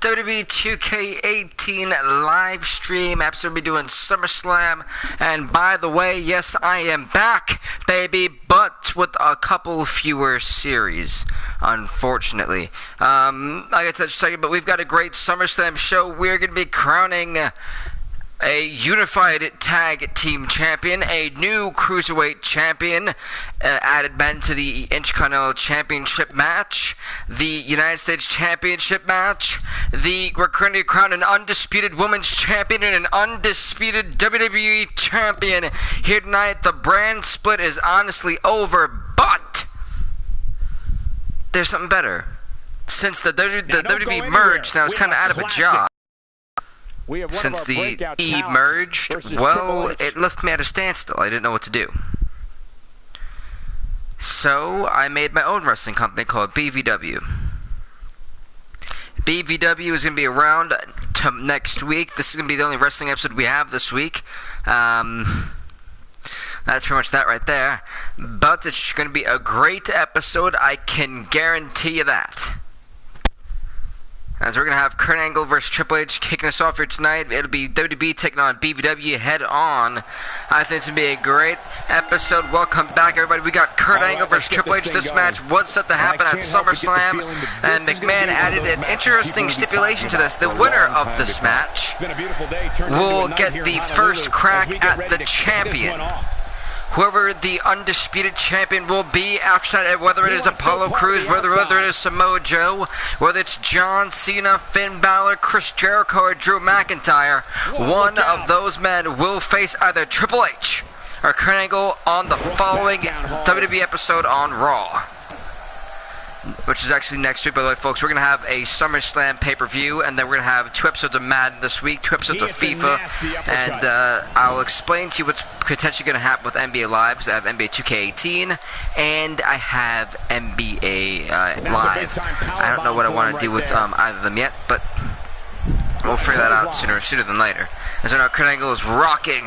WWE 2K18 live stream episode. We'll be doing Summerslam. And by the way, yes, I am back, baby, but with a couple fewer series, unfortunately. I'll get to that in a second, but we've got a great Summerslam show. We're going to be crowning a unified tag team champion, a new cruiserweight champion, added men to the Intercontinental Championship match, the United States Championship match, we're currently crowned an undisputed women's champion and an undisputed WWE champion. Here tonight, the brand split is honestly over, but there's something better. Since the WWE merged, now it's kind of out of a job. Since the E merged, well, it left me at a standstill. I didn't know what to do. So, I made my own wrestling company called BVW. BVW is going to be around next week. This is going to be the only wrestling episode we have this week. That's pretty much that right there. But it's going to be a great episode, I can guarantee you that. As we're going to have Kurt Angle versus Triple H kicking us off here tonight. It'll be WWE taking on BVW head on. I think it's going to be a great episode. Welcome back, everybody. We got Kurt Angle versus Triple H. This match was set to happen at SummerSlam, and McMahon added an interesting stipulation to this. The winner of this match will get the first crack at the champion. Whoever the undisputed champion will be after that, whether it is Apollo Crews, whether it is Samoa Joe, whether it's John Cena, Finn Balor, Chris Jericho, or Drew McIntyre, one of those men will face either Triple H or Kurt Angle on the following WWE episode on Raw, which is actually next week, by the way, folks. We're going to have a SummerSlam pay-per-view, and then we're going to have 2 episodes of Madden this week, 2 episodes of FIFA, and I'll explain to you what's potentially going to happen with NBA Live, because I have NBA 2K18, and I have NBA Live. I don't know what I want to do with either of them yet, but we'll figure that out sooner than later. As I know, Kurt Angle is rocking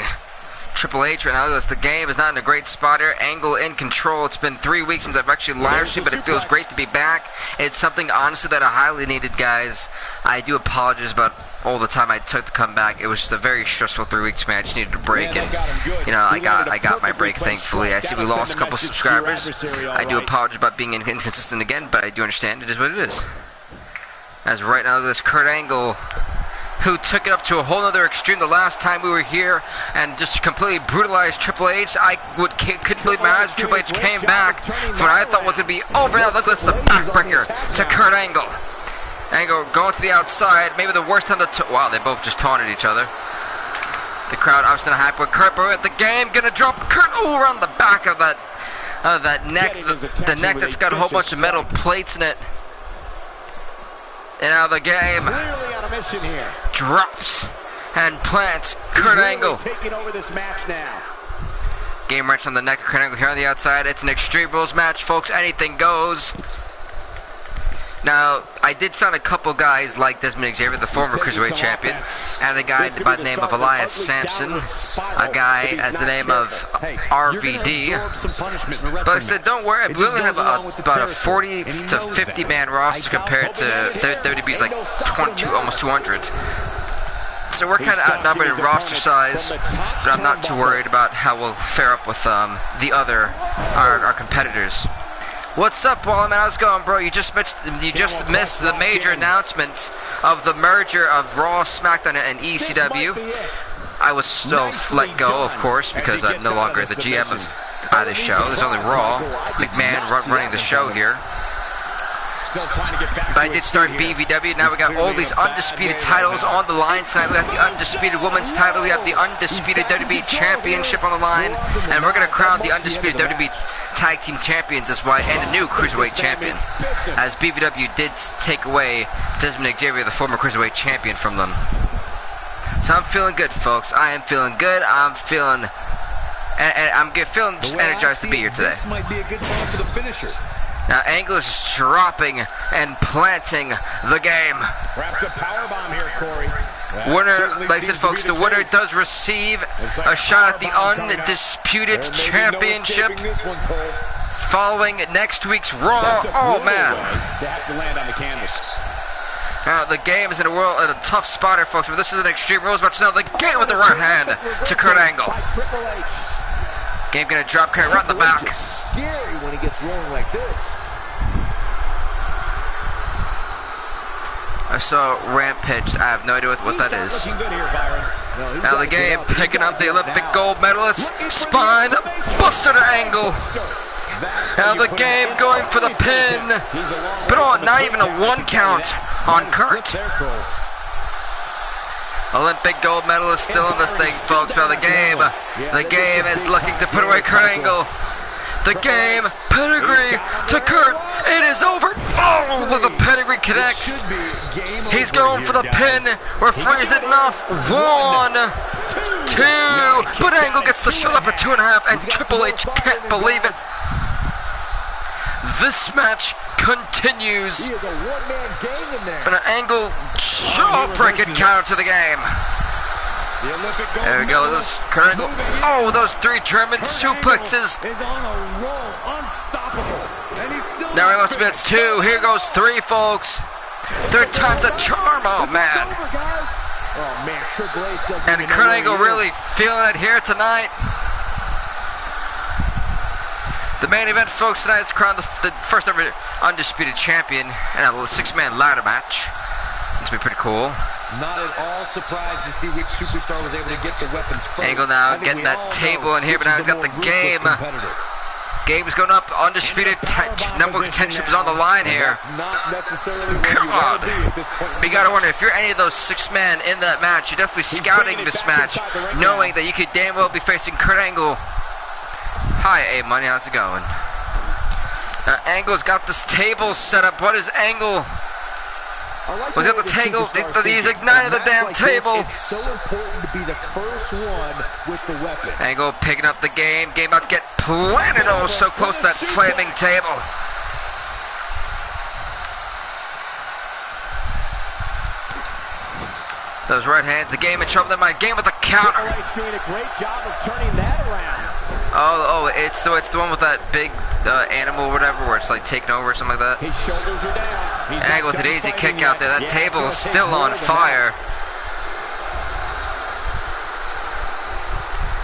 Triple H right now. The game is not in a great spot here. Angle in control. It's been 3 weeks since I've actually live streamed, but it feels great to be back. It's something, honestly, that I highly needed, guys. I do apologize about all the time I took to come back. It was just a very stressful 3 weeks for me. I just needed a break, and you know, I got my break, thankfully. I see we lost a couple subscribers. I do apologize about being inconsistent again, but I do understand it is what it is. As right now, this Kurt Angle, who took it up to a whole other extreme the last time we were here and just completely brutalized Triple H. I couldn't believe my eyes when Triple H came back for what I thought was going to be over. Now look, this is a backbreaker to Kurt Angle. Angle going to the outside, maybe the worst time to wow, they both just taunted each other. The crowd obviously not happy with Kurt, but at the game, gonna drop Kurt around the back of that neck, the neck that's got a whole bunch of metal plates in it. And out of the game, drops and plants Kurt Angle. Game wrench on the neck of Kurt Angle here on the outside. It's an Extreme Rules match, folks. Anything goes. Now, I did sign a couple guys like Desmond Xavier, the former Cruiserweight champion, and a guy by the name of Elias Sampson, a guy as the name of RVD. But I said, don't worry, we only have about a 40 to 50 man roster compared to WWE's like 22, almost 200. So we're kind of outnumbered in roster size, but I'm not too worried about how we'll fare up with our competitors. What's up, Wallman? How's it going, bro? You just missed the major announcement of the merger of Raw, SmackDown, and ECW. I was still let go, of course, because I'm no longer the GM of the show. There's only Raw. McMahon running the show here. But I did start BVW. Now we got all these undisputed titles on the line tonight. We got the undisputed women's title. We have the undisputed WWE Championship on the line, and we're gonna crown the undisputed WWE Tag Team Champions as well, and a new Cruiserweight Champion, as BVW did take away Desmond Xavier, the former Cruiserweight Champion, from them. So I'm feeling good, folks. I am feeling good. I'm feeling just energized to be here today. This might be a good time for the finisher. Now Angle is dropping and planting the game. Wraps a powerbomb here, Corey. Winner, like I said, folks, the winner does receive a shot at the undisputed championship following next week's Raw. Oh man! Now the game is in a tough spot here, folks, but this is an Extreme Rules match. Now the game with the right hand to Kurt Angle. Game gonna drop Kurt right in the back. Scary when he gets rolling like this. I saw Rampage. I have no idea what that is. Now the game picking up the Olympic gold medalist. Spine buster to Angle. Now the game going for the pin. But oh, not even a 1 count on Kurt. Olympic gold medalist still in this thing, folks. Now the game is looking to put away Kurt Angle. The game, pedigree to Kurt. It is over. Oh, the pedigree connects. He's going for the pin. Referee isn't enough. 1, 2. But Angle gets the shut up at 2.5, and Triple H can't believe it. This match continues. But an Angle jawbreaking counter to the game. There we go. This Kurt Angle. Oh, those 3 German suplexes. Now he must be. It's 2. Here goes 3, folks. 3rd time's a charm. Oh man. And Kurt Angle really feeling it here tonight. The main event, folks, tonight is crowned the first ever undisputed champion in a 6-man ladder match. This will be pretty cool. Not at all surprised to see which superstar was able to get the weapons first. Angle now getting that table in here, but now he's got the game. Game's going up, undisputed. Number 10 is on the line here. God. But you gotta wonder, if you're any of those 6 men in that match, you're definitely scouting this match, knowing that you could damn well be facing Kurt Angle. Hi, A-Money, how's it going? Angle's got this table set up. What is Angle? He's got the table. He's ignited the damn table. It's so important to be the first one with the weapon. Angle picking up the game. Game about to get planted. Oh, so close to that flaming table. Those right hands. The game in trouble. Then my game with the counter. Triple H doing a great job of turning that around. Oh, it's the one with that big animal or whatever, where it's like taking over or something like that. His shoulders are down. And Angle with an easy kick out there. That table is still on fire.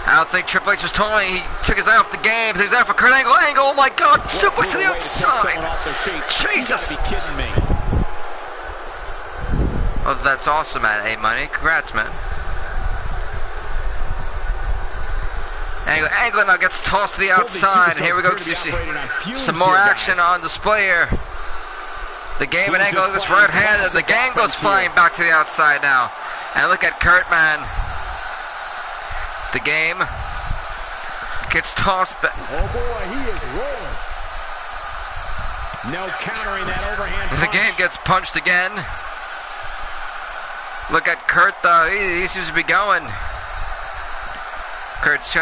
I don't think Triple H was totally. He took his eye off the game. He's there for Kurt Angle. Angle, oh my God! Suplex to the outside. Jesus. Oh, that's awesome, man. A-Money. Congrats, man. Angle now gets tossed to the outside, and here we go. See some more action on display here. The game and Angle, this right hand, and the gang goes flying back to the outside now. And look at Kurt, man. The game gets tossed back. Oh boy, he is rolling. No countering that overhand punch. The game gets punched again. Look at Kurt, though. He seems to be going. Kurt's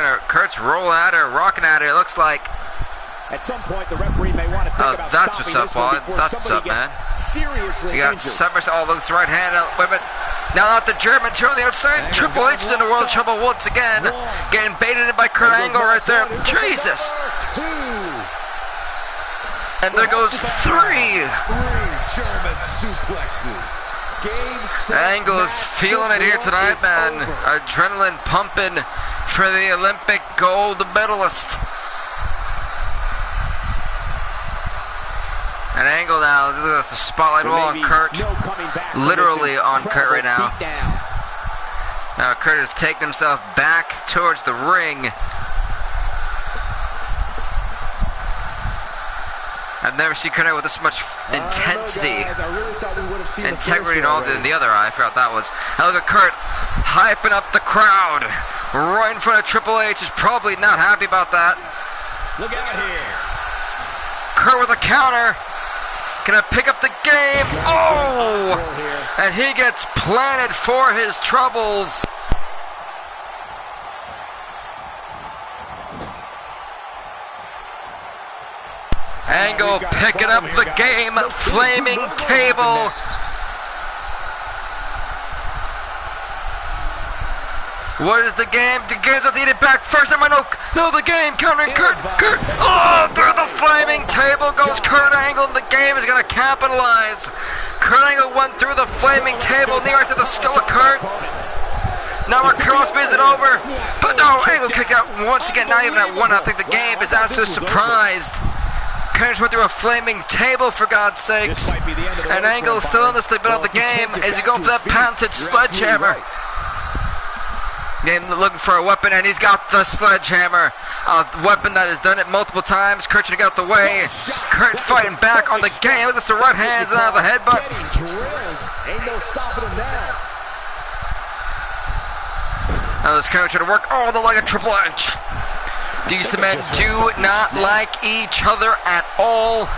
rolling at her, rocking at her, it looks like. At some point, the referee may want to think about that's what's up, Wally. That's what's up, man. Seriously You got Summerslam. Oh, looks right hand. Wait a minute. Now out the German turn on the outside. Triple H is in the world trouble once again. Getting baited in by Kurt Angle right there. Jesus. And there goes 3. 3 German suplexes. Angle is feeling it here tonight, man. Adrenaline pumping for the Olympic gold medalist. An Angle now, the spotlight all on Kurt. Literally on Kurt right now. Now Kurt is taking himself back towards the ring. I've never seen Kurt with this much intensity, integrity, and all the other eye. I forgot that was. And look at Kurt hyping up the crowd right in front of Triple H. Is probably not happy about that. Look out here. Kurt with a counter. Gonna pick up the game. Oh! And he gets planted for his troubles. Angle picking up the game, flaming table. What is the game? The game's about to eat it back first. No, the game countering Kurt. Oh, through the flaming table goes Kurt Angle, and the game is going to capitalize. Kurt Angle went through the flaming table, near to the skull of Kurt. Now our Crosby is it over, but no, Angle kicked out once again, not even at one. I think the game is absolutely surprised. Kurt went through a flaming table, for God's sakes. And Angle is still in this bit of the game. Is he going for that patented sledgehammer? Game looking for a weapon, and he's got the sledgehammer. A weapon that has done it multiple times. Kurt should get out the way. Kurt fighting back on the game. Look at the right hands and out of the headbutt. Ain't no stopping him now. Now this Kurt trying to work all the leg of Triple H. These men do not like each other at all.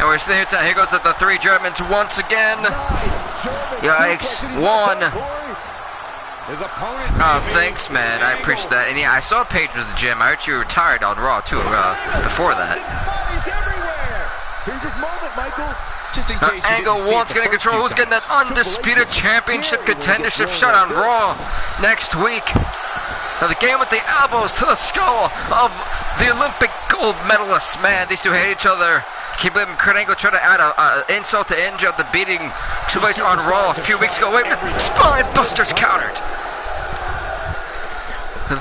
And we're still here goes the three Germans once again. Yikes. One. Oh, thanks, man. I appreciate that. And yeah, I saw Paige was the gym. I heard you were retired on Raw, too, before that. Here's his moment, Michael. Angle once getting control. Who's getting that undisputed championship contendership shot on Raw next week? Now the game with the elbows to the skull of the Olympic gold medalists. Man, these two hate each other. Keep believing Kurt Angle tried to add an insult to injury after beating Triple H on Raw a few weeks ago. Wait a minute, Spine Busters countered.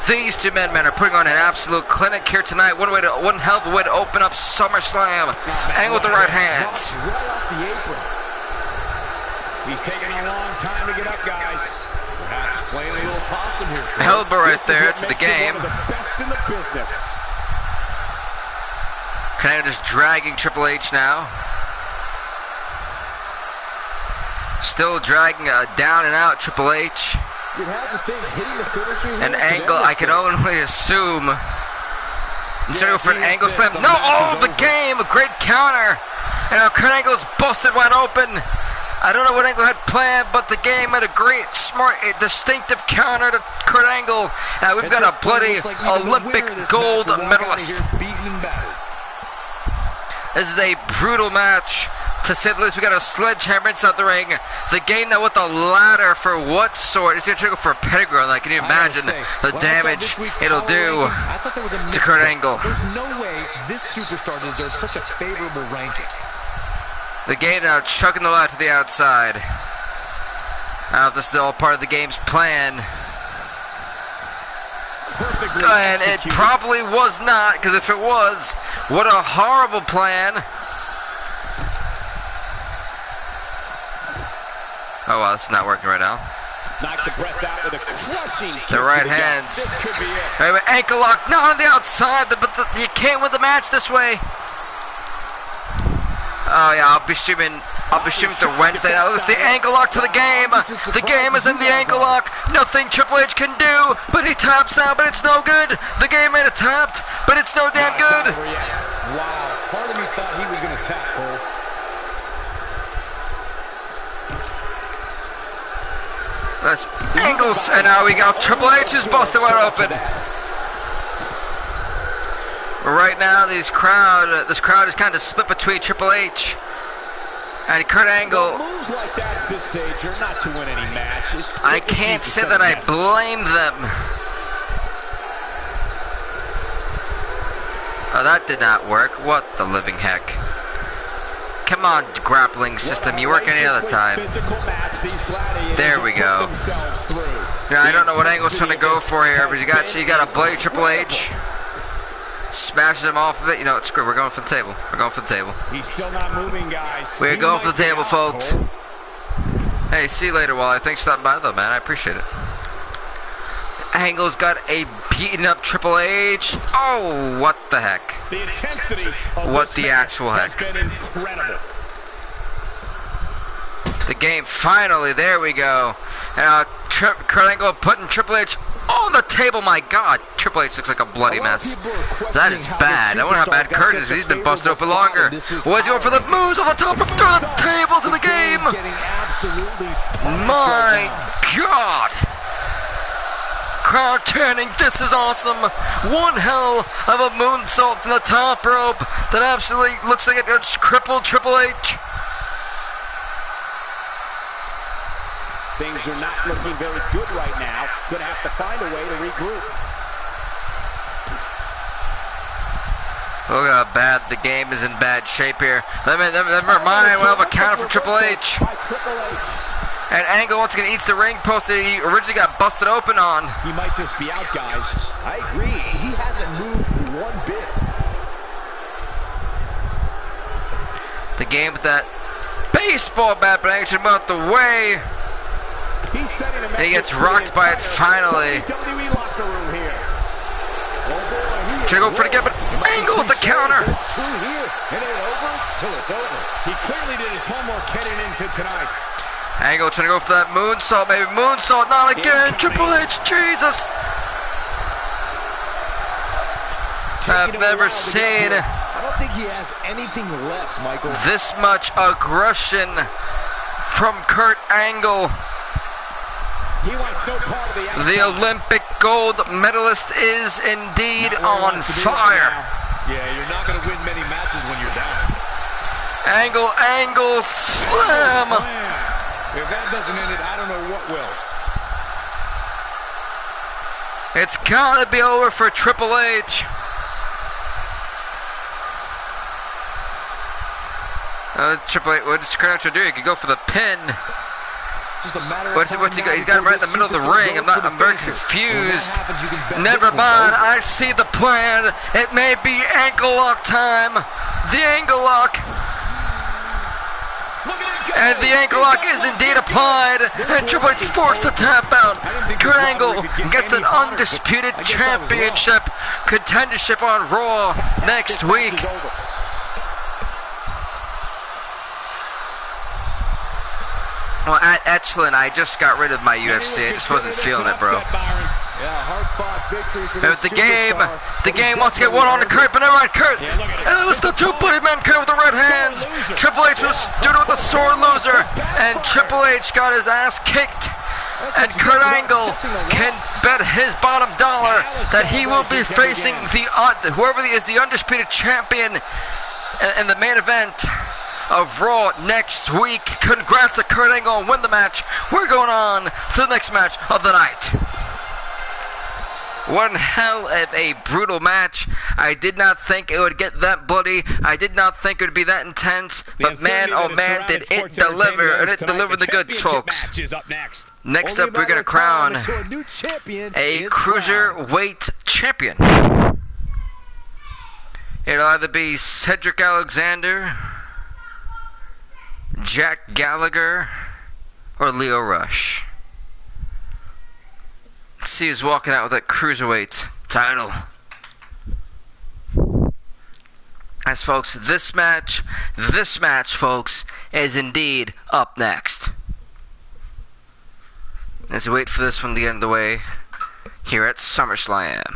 These two men are putting on an absolute clinic here tonight. One hell of a way to open up SummerSlam. Angle with the right hands. Right off the apron. He's taking a long time to get up, guys. Perhaps playing a little possum here. Elbow right there to the game. One of the best in the business. Kind of just dragging Triple H now. Still dragging down and out Triple H. You'd have to think hitting the finisher. An Angle, I can only assume. Instead of for an Angle slam. No, oh, the game! A great counter. And now Kurt Angle's busted wide open. I don't know what Angle had planned, but the game had a great, smart, distinctive counter to Kurt Angle. Now we've got a bloody Olympic gold medalist. This is a brutal match, to say the least. We got a sledgehammer inside the ring. The game now with the ladder for what sort? It's going to go for a pedigree. Like, can you imagine the damage it'll do to Kurt Angle? There's no way this superstar deserves such a favorable ranking. The game now chucking the ladder to the outside. I don't know if this is all part of the game's plan. And it probably was not, because if it was, what a horrible plan. Oh well, it's not working right now. Knock the breath out with a crushing kick the right to the hands. This could be it. Anyway, ankle lock, not on the outside, but you can't win the match this way. Oh yeah, I'll be streaming through Wednesday. Now look, it's the ankle lock to the game. The game is in the ankle lock. Nothing Triple H can do, but he taps out, but it's no good. The game made it tapped, but it's no damn good. Wow, part of me thought he was going to tap, Cole. That's Angles, and now we got Triple H is busted wide open. Right now, this crowd is kind of split between Triple H and Kurt Angle. Moves like that at this stage are not to win any match. I can't say that I blame them. Oh, that did not work. What the living heck? Come on, grappling system. You work any other time. There we go. Now, I don't know what Angle's trying to go for here, but you got a bloody Triple H. Smashes him off of it. You know what? Screw it. We're going for the table. We're going for the table. He's still not moving, guys. We're going for the table, folks. Hey, see you later, Wally. Thanks for stopping by, though, man. I appreciate it. Angle's got a beaten up Triple H. Oh, what the heck? The intensity of what the actual heck? has been incredible. The game finally, there we go. And Kurt Angle putting Triple H on the table. My God, Triple H looks like a bloody mess. That is bad. I wonder how bad Kurt is. He's been busted open longer. Was he going for the moves off the top of the table to the game? My God. Crowd turning. This is awesome. One hell of a moonsault from the top rope that absolutely looks like it just crippled Triple H. Things are not looking very good right now. Gonna have to find a way to regroup. Look how bad the game is in bad shape here. Let me remind, we'll have a counter from Triple H. And Angle once again eats the ring post that he originally got busted open on. He might just be out, guys. I agree. He hasn't moved one bit. The game with that baseball bat, but actually out the way. And he gets rocked by it finally. WWE locker room here. Trying to go for the get, but Angle with the counter. It's true here. It ain't over till it's over. He clearly did his homework heading into tonight. Angle trying to go for that moonsault, maybe moonsault, not again. Triple H, Jesus. I've never seen I don't think he has anything left, Michael. this much aggression from Kurt Angle. He wants no part of the Olympic gold medalist is indeed on fire. Yeah, you're not going to win many matches when you're down. Angle, slam. If that doesn't end it, I don't know what will. It's got to be over for Triple H. Triple H, what's Kurt Angle do? He could go for the pin. Just a matter of what's he got? He's got it right in the middle of the ring. I'm very confused. Never mind. I see the plan. It may be ankle lock time. The ankle lock. And the ankle lock is indeed applied. And Triple H forced the tap out. Kurt Angle gets an undisputed championship contendership on Raw next week. Well, excellent. I just got rid of my UFC. I just wasn't feeling it, bro. There's the game. The game wants to get one on the Kurt, but never mind, Kurt. And it's the two-body man Kurt with the red hands. Triple H was doing it with a sore loser, and Triple H got his ass kicked. And Kurt Angle can bet his bottom dollar that he will be facing whoever is the undisputed champion in the main event of Raw next week. Congrats to Kurt Angle and win the match. We're going on to the next match of the night. One hell of a brutal match. I did not think it would get that bloody. I did not think it would be that intense. But man, oh man, did it deliver. And it delivered the goods, folks. Next up, we're going to crown a cruiserweight champion. It'll either be Cedric Alexander, Jack Gallagher, or Lio Rush. Let's see who's walking out with that cruiserweight title. As folks, this match, folks, is indeed up next. As we wait for this one to get underway here at SummerSlam.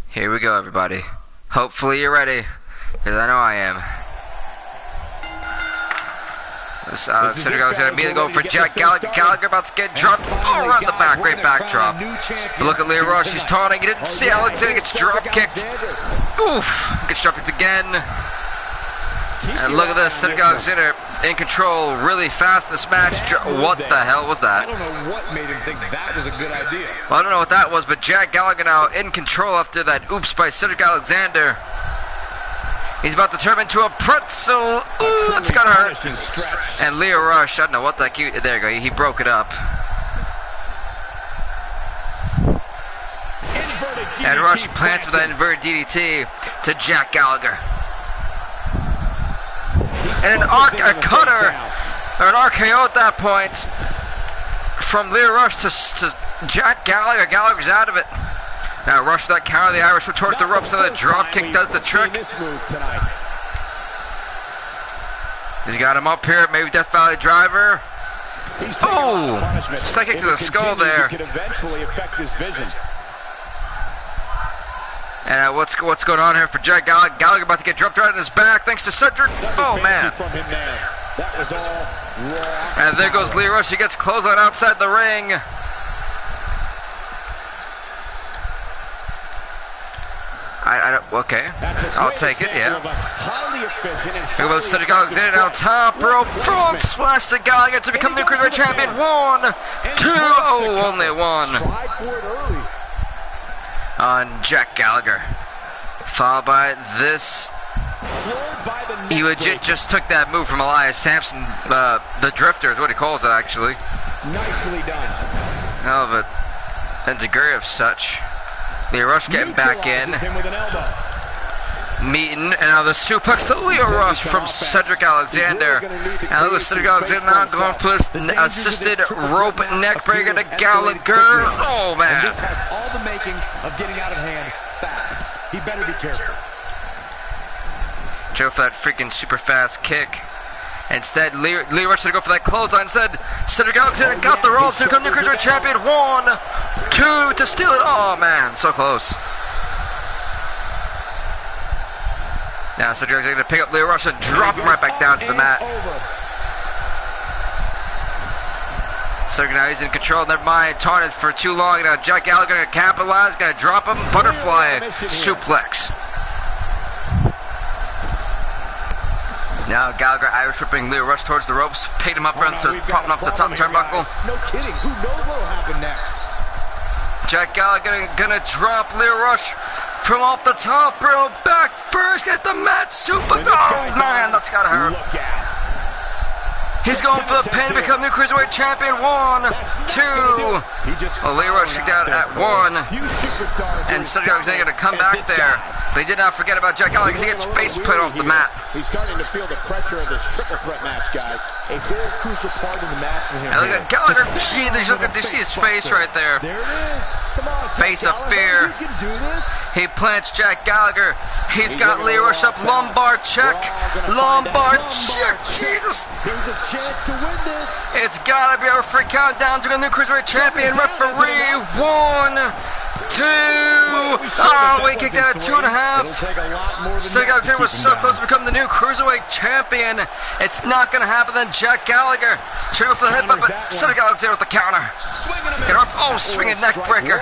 Here we go, everybody. Hopefully you're ready, because I know I am. Cedric Alexander immediately going for Jack Gallagher. Gallagher about to get dropped. Oh, around the back. Great backdrop. But look at Lio Rush. He's taunting. He didn't see Alexander gets drop kicked. Oof. Gets drop kicked again. And look at this. Cedric Alexander in control really fast in this match. What the hell was that? I don't know what made him think that was a good idea. Well, I don't know what that was, but Jack Gallagher now in control after that oops by Cedric Alexander. He's about to turn into a pretzel. Ooh, that's gonna hurt. And Lio Rush, I don't know what that cute. There you go. He broke it up. And Rush plants with that inverted DDT to Jack Gallagher. And a cutter, or an RKO at that point, from Lio Rush to Jack Gallagher. Gallagher's out of it. Now Rush with that counter, the Irish towards the ropes, and the drop kick does the trick. He's got him up here, maybe Death Valley Driver. Oh, second kick to the skull there. And what's going on here for Jack Gallagher? Gallagher about to get dropped right in his back, thanks to Cedric. Oh man. And there goes Lio Rush. He gets clothesline outside the ring. Okay, I'll take it, yeah. Here goes Cedric Alexander down top rope, frog splash to Gallagher to become the new Cruiserweight Champion. 1, 2, oh, only one. On Jack Gallagher. Followed by this. He legit just took that move from Elias Sampson, the Drifter is what he calls it, actually. Nicely done. Hell of a pedigree of such. Leo Rush getting back in. Meeting, and now the suplex to Leo Rush from Cedric Alexander. And look at Cedric Alexander now going for this assisted rope neck breaker to Gallagher. Oh, man. This has all the makings of getting out of hand fast. He better be careful. Go for that freaking super fast kick. Instead, Leo Rush should go for that clothesline. Instead, Cedric Alexander got the rope to become new Cruiserweight Champion. 1, 2 to steal it. Oh man, so close. Now Cedric Alexander gonna pick up Leo Rush and drop him right back down to the mat. Cedric now he's in control. Never mind, taunted for too long. Now Jack Gallagher gonna capitalize, gonna drop him. Butterfly suplex. Now Gallagher Irish whipping Leo Rush towards the ropes, paid him up around to popping off the top turnbuckle. No kidding, who knows what will happen next? Jack Gallagher gonna drop Leo Rush from off the top rope, back first, get the mat, super. Oh man, that's gotta hurt. He's going for the pin to become new Cruiserweight Champion. 1, 2. Well, Leo Rush kicked out at 1. And Cedric Alexander gonna come back there. But he did not forget about Jack Gallagher because he gets face put off the mat. He's starting to feel the pressure of this triple threat match, guys. A very crucial part of the match for him. And look at Gallagher. You see his face right there. There it is. Come on, face of fear. You can do this. He plants Jack Gallagher. He's got Leo Rush up. Lumbar check. Lumbar check. Jesus. Here's his chance to win this. It's gotta be our free countdown to the new Cruiserweight Champion. Referee 1, 2. Oh, we kicked out at 2.5. Cedric Alexander was so close to become the new Cruiserweight Champion. It's not going to happen. Then Jack Gallagher should go for the headbutt, but Cedric Alexander with the counter. Get up. Oh, swinging neck breaker.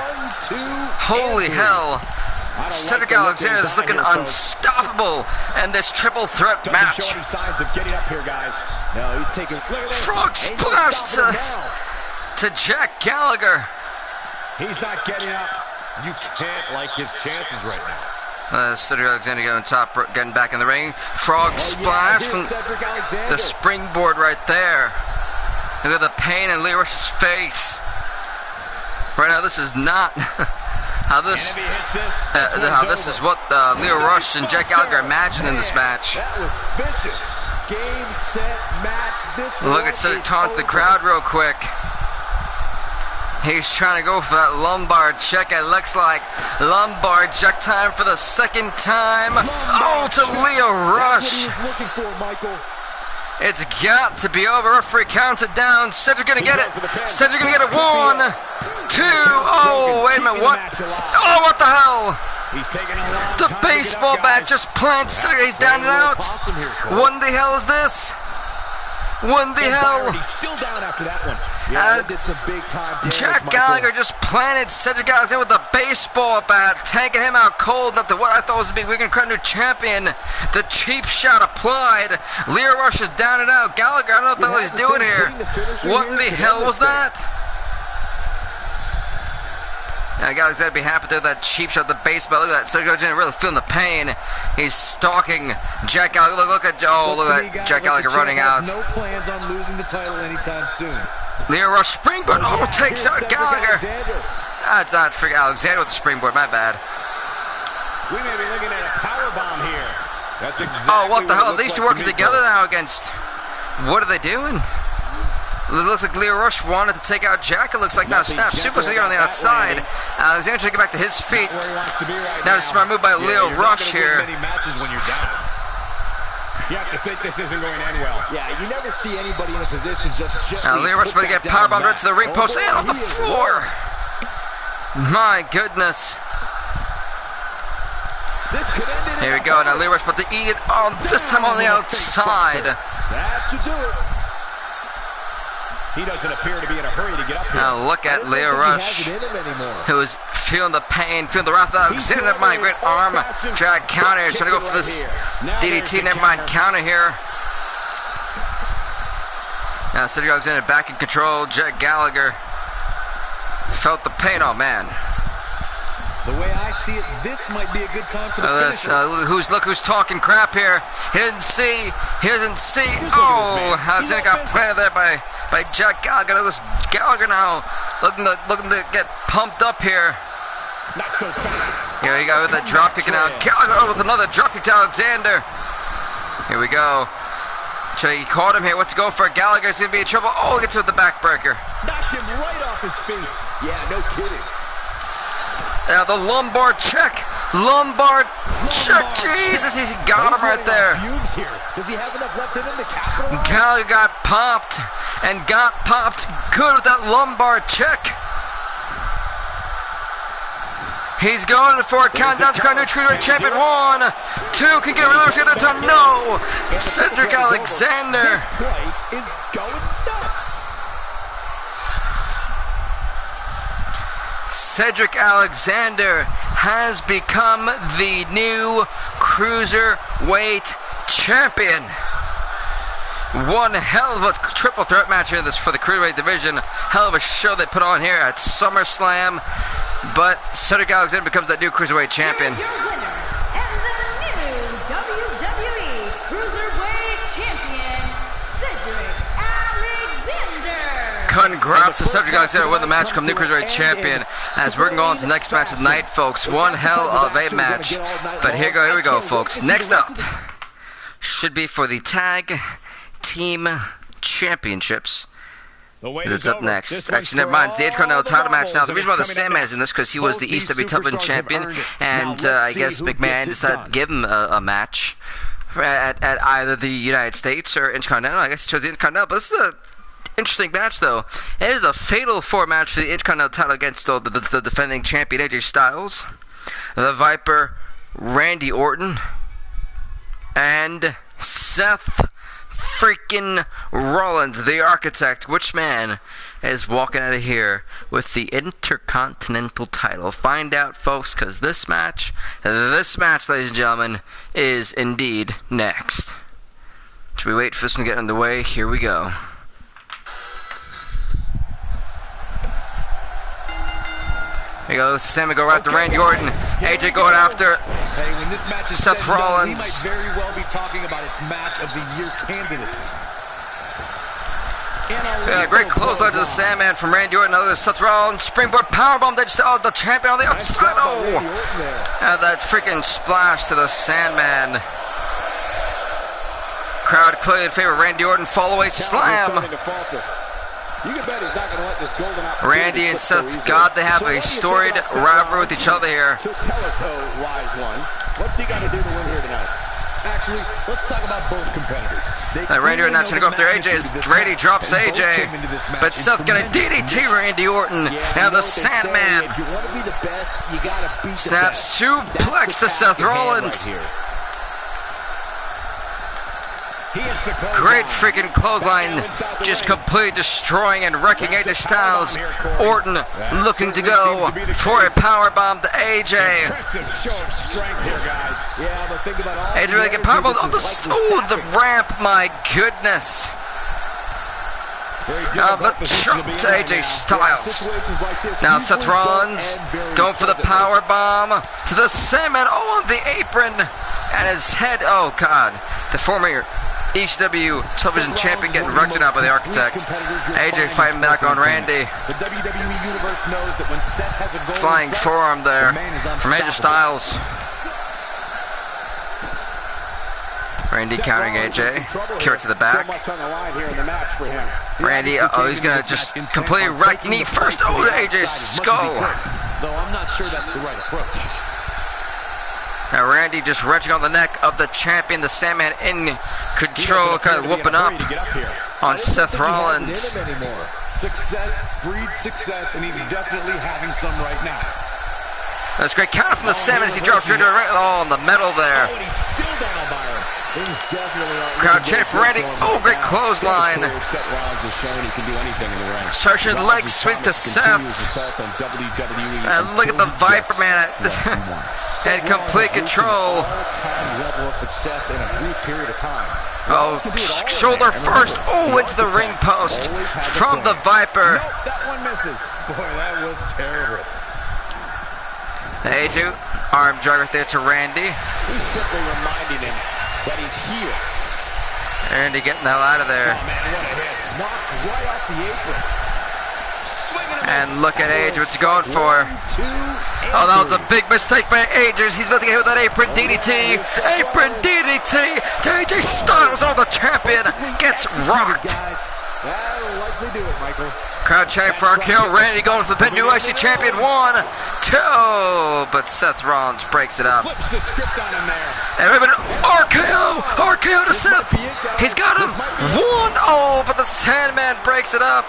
Holy hell. Cedric Alexander is looking unstoppable in this triple threat match. Frog splash to Jack Gallagher. He's not getting up. You can't like his chances right now. Cedric Alexander going top, getting back in the ring. Frog splash from the springboard right there. Look at the pain in Leo Rush's face. Right now, this is not how this is what Leo Rush and Jack Gallagher imagined in this match. That was vicious. Game, set, match. This look at Cedric taunt the crowd real quick. He's trying to go for that lumbar check. It looks like lumbar check time for the second time. Oh, to Leo Rush. It's got to be over. Referee counts it down. Cedric gonna get it. Cedric gonna get it. 1, 2. Oh, wait a minute. What? Oh, what the hell? The baseball bat just plants Cedric. He's down and out. What the hell is this? What the hell? He's still down after that one. Yeah, did some big time damage, Jack Gallagher just planted Cedric Alexander with a baseball bat, taking him out cold. Up to what I thought was a big weekend crowned new champion. The cheap shot applied. Leo Rush is down and out. Gallagher, I don't know what the hell he's doing here. What in the hell was that? Yeah, Gallagher's gotta be happy to that cheap shot, the baseball. Look at that. Cedric Alexander really feeling the pain. He's stalking Jack Gallagher. Look at Jack Gallagher running out. No plans on losing the title anytime soon. Leo Rush springboard. Oh, takes out Gallagher. That's not freaking Alexander with the springboard. My bad. We may be looking at a powerbomb here. That's exactly. Oh, what the hell? These two working together now against. What are they doing? It looks like Leo Rush wanted to take out Jack. It looks like now snap suplex here on the outside. Alexander trying to get back to his feet. Now a smart move by Leo Rush here. You have to think this isn't going to end well. Yeah, you never see anybody in a position just now Leo Rush going to get powerbombed right to the ring post and on the floor. My goodness. Here we go. Now Leo Rush about to eat it on this time on the outside. That should do it. He doesn't appear to be in a hurry to get up here. Now look at Leo Rush, who's feeling the pain, feeling the wrath of Alexander. Never mind, great arm drag counter. He's trying to go for this DDT. Never mind, counter here. Now Cedric Alexander back in control. Jack Gallagher felt the pain. Oh man. The way I see it, this might be a good time for the finisher. Look who's talking crap here. He doesn't see. Oh, Alexander got planted there by Jack Gallagher. Look at this Gallagher now, looking to get pumped up here. Not so fast. Here we go with a drop kick now. Gallagher with another drop kick to Alexander. Here we go. He caught him here. What's go for? Gallagher's gonna be in trouble. Oh, he gets with the backbreaker. Knocked him right off his feet. Yeah, no kidding. Now the lumbar check. Jesus, he's got him right there. Does he have enough left in him to capitalize? Gallagher got popped good with that lumbar check. He's going for a countdown to crown new Cruiserweight champion. 1, 2, can get another at a time. No! Cedric Alexander. This place is going nuts. Cedric Alexander has become the new Cruiserweight champion. One hell of a triple threat match here for the Cruiserweight division. Hell of a show they put on here at Summerslam. But Cedric Alexander becomes that new Cruiserweight champion. Here is your winner and the new WWE Cruiserweight champion, Cedric Alexander. Congrats to Cedric Alexander winning the match, become new Cruiserweight champion. As we're going to go on to the next match of the night, folks. One hell of a match. But here we go, folks. Next up should be for the tag team championships. It's up next. Actually, never mind. It's the Intercontinental title match now. The reason why the Sandman is in this because he was the ECW television champion, and I guess McMahon decided to give him a match at either the United States or Intercontinental. I guess he chose the Intercontinental, but this is a interesting match, though. It is a fatal 4 match for the Intercontinental title against the defending champion AJ Styles, the Viper Randy Orton, and Seth freaking Rollins, the Architect. Which man is walking out of here with the Intercontinental title? Find out, folks, because this match, ladies and gentlemen, is indeed next. Should we wait for this one to get underway? Here we go. Here goes Sammy go right after Randy Orton. AJ going after when this match is Seth Rollins. He might very well be talking about its match of the year candidacy. Great clothesline to the Sandman from Randy Orton. Another Seth Rollins springboard powerbomb. The champion on the outside. Oh, and that freaking splash to the Sandman. Crowd clearly in favor of Randy Orton. Fall away slam. You can bet he's not going to let this golden opportunity Randy and Seth, God, they have a storied rivalry with each other here. So tell us, oh, wise one, what's he got to do to win here tonight? Actually, let's talk about both competitors. Randy Orton not trying to go after AJ as Brady drops AJ. But Seth got a DDT Randy Orton. Now the Sandman. If you want to be the best, you got to beat snap suplex to Seth Rollins. Great freaking clothesline, just completely destroying and wrecking AJ Styles. Orton looking to go for a powerbomb to AJ. AJ really get powerbomb on the ramp, my goodness. Now the chop to AJ Styles. Now Seth Rollins going for the powerbomb to the Sandman. Oh, on the apron and his head. Oh God, the former ECW television champion getting wrecked out by the Architect. AJ fighting back on Randy. Flying forearm there from AJ Styles. Randy countering AJ. Carry to the back. Randy, he's going to just completely wreck knee first. Oh, AJ's skull. Though I'm not sure that's the right approach. Now Randy just wrenching on the neck of the champion, the Sandman in control, kind of whooping up on Seth Rollins. Success breeds success, and he's definitely having some right now. That's great counter from the Sandman as he drops right on the metal there. Oh, and he's still down by him. It was definitely Crowd chanting for Randy. Oh, great clothesline. Seth Rollins has shown he can do anything in the ring. Searching leg sweep to Seth. And look at the Viper man in complete control. Level of success in a brief period of time. Oh, shoulder first. Oh, into the ring post from the Viper. Nope, that one misses. Boy, that was terrible. AJ arm drag right there to Randy. He's simply reminding him that he's here. Randy getting the hell out of there. Oh, man, what a hit. Knocked right off the apron. And look at AJ, what's he going for? Oh, that was a big mistake by AJ. He's about to get hit with that apron DDT. Apron DDT to AJ Styles. Oh, the champion gets rocked. That'll likely do it, Michael. Crowd chanting for RKO. Randy going for the pin. New IC champion. 1, 2. But Seth Rollins breaks it up. Flips the script on him there. And wait a minute. RKO. RKO to Seth. He's got him. 1-0. But the Sandman breaks it up.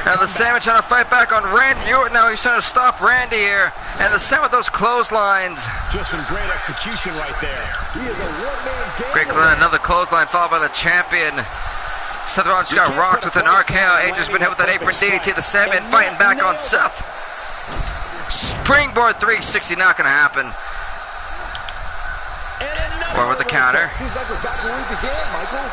Now the Sandman trying to fight back on Randy Orton. Now he's trying to stop Randy here. And the Sandman with those clotheslines. Just some great execution right there. He is a one-man game. Great, another clothesline followed by the champion. Seth Rollins got rocked with an RKO. AJ's been hit with that apron DDT. The Sandman fighting back on Seth. Springboard 360, not going to happen. Or with the counter. Seems like we're back where we began, Michael.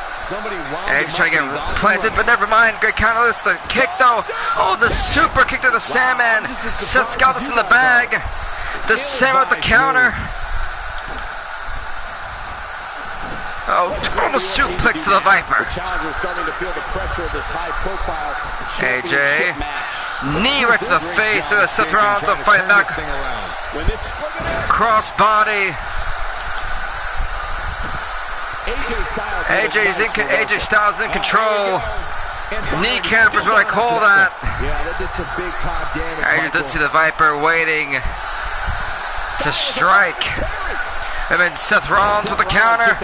AJ's trying to get planted, but never mind. Great counter. This the kick though. Oh, the super kick to the Sandman. Seth's got this in the bag. The Sandman with the counter. Oh, almost suplex to the Viper. AJ, knee right to the face. There's Seth Rollins will fight back. Cross body. AJ Styles in control. Kneecap is what I call that. I did see the Viper waiting to strike. And then Seth Rollins with the counter.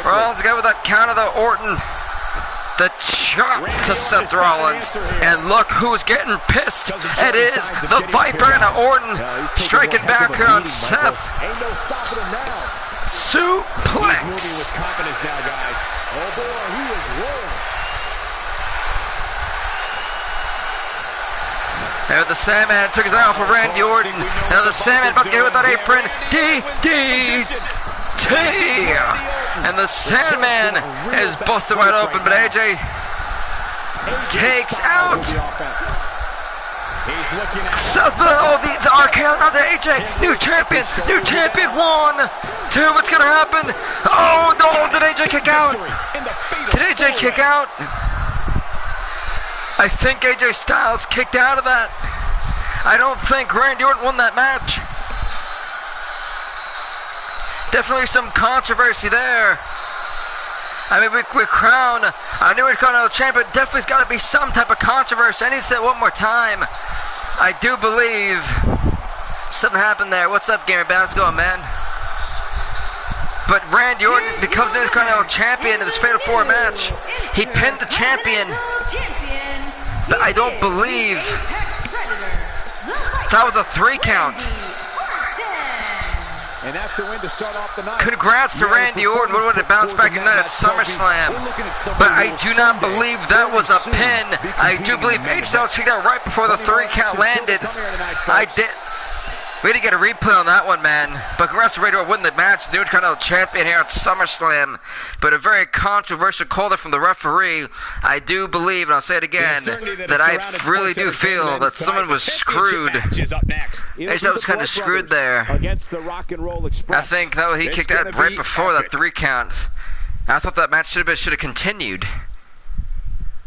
Rollins got with that counter though. Orton. The chop to Seth Rollins. And look who's getting pissed. It is the Viper and Orton striking back here on Seth. Suplex. There the Sandman took his eye off of Randy Orton. Now the Sandman about to get with that apron. DDT. And the Sandman is busted wide open, but AJ takes out Seth. Oh, the RKO now to AJ. New champion. 1, 2. What's gonna happen? Oh no! Did AJ kick out? Did AJ kick out? I think AJ Styles kicked out of that. I don't think Randy Orton won that match. Definitely some controversy there. I mean, we crown a new Intercontinental Champion. Definitely's got to be some type of controversy. I need to say it one more time. I do believe something happened there. What's up, Gary? How's it going, man? But Randy Orton becomes the Intercontinental Champion in this Fatal 4 match. He pinned the champion. But I don't believe that was a 3 count. And that's a win to start off the night. Congrats to Randy Orton. What would it bounce back tonight at SummerSlam? But I do not believe that was a pin. I do believe AJ Styles kicked out right before the 3 count landed. We didn't get a replay on that one, man. But congrats to Randy Orton winning the match. New Intercontinental Champion here at SummerSlam. But a very controversial call there from the referee. I do believe, and I'll say it again, that I really do feel that someone was screwed. AJ Styles was kind of screwed there. I think that he kicked out right before that 3 count. I thought that match should have continued.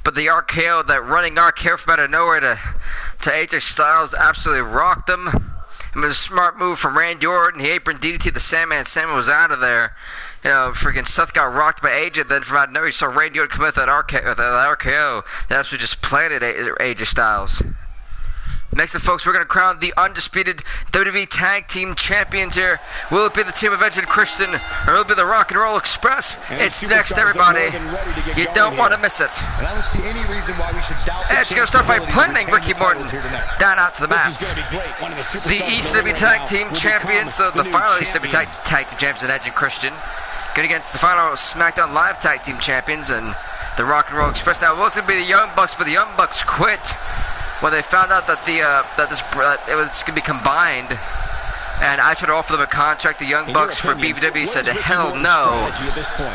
But the RKO, that running RKO from out of nowhere to AJ Styles, absolutely rocked him. It was a smart move from Randy Orton. He apron DDT the Sandman. Sandman was out of there. You know, freaking Seth got rocked by AJ. Then from out of nowhere, you saw Randy Orton come with that RKO. That RKO that actually just planted AJ Styles. Next up, folks, we're going to crown the undisputed WWE Tag Team Champions here. Will it be the team of Edge and Christian, or will it be the Rock and Roll Express? It's next, everybody. You don't want to miss it. And I don't see any reason why we should doubt Edge going to start by planting Ricky Morton down out to the mat. The ECW Tag Team Champions, the final ECW Tag Team Champions, Edge and Christian, going against the final SmackDown Live Tag Team Champions and the Rock and Roll Express. Now, it was going to be the Young Bucks, but the Young Bucks quit when they found out that it was going to be combined, and I tried to offer them a contract. The Young Bucks for BVW said hell no,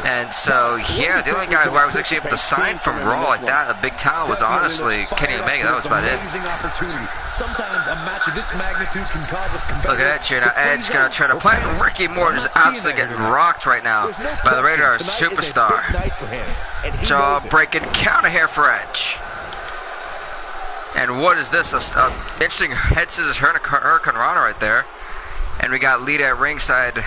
and so yeah, the only guy who I was actually able to sign from Raw like that, a big towel, was honestly Kenny Omega. That was about it. Look at Edge here now. Edge gonna try to play. Ricky Morton is absolutely getting rocked right now by the Radar Superstar. Jaw-breaking counter here for Edge. And what is this? Interesting head scissors Hurricane Rana right there. And we got Lita at ringside.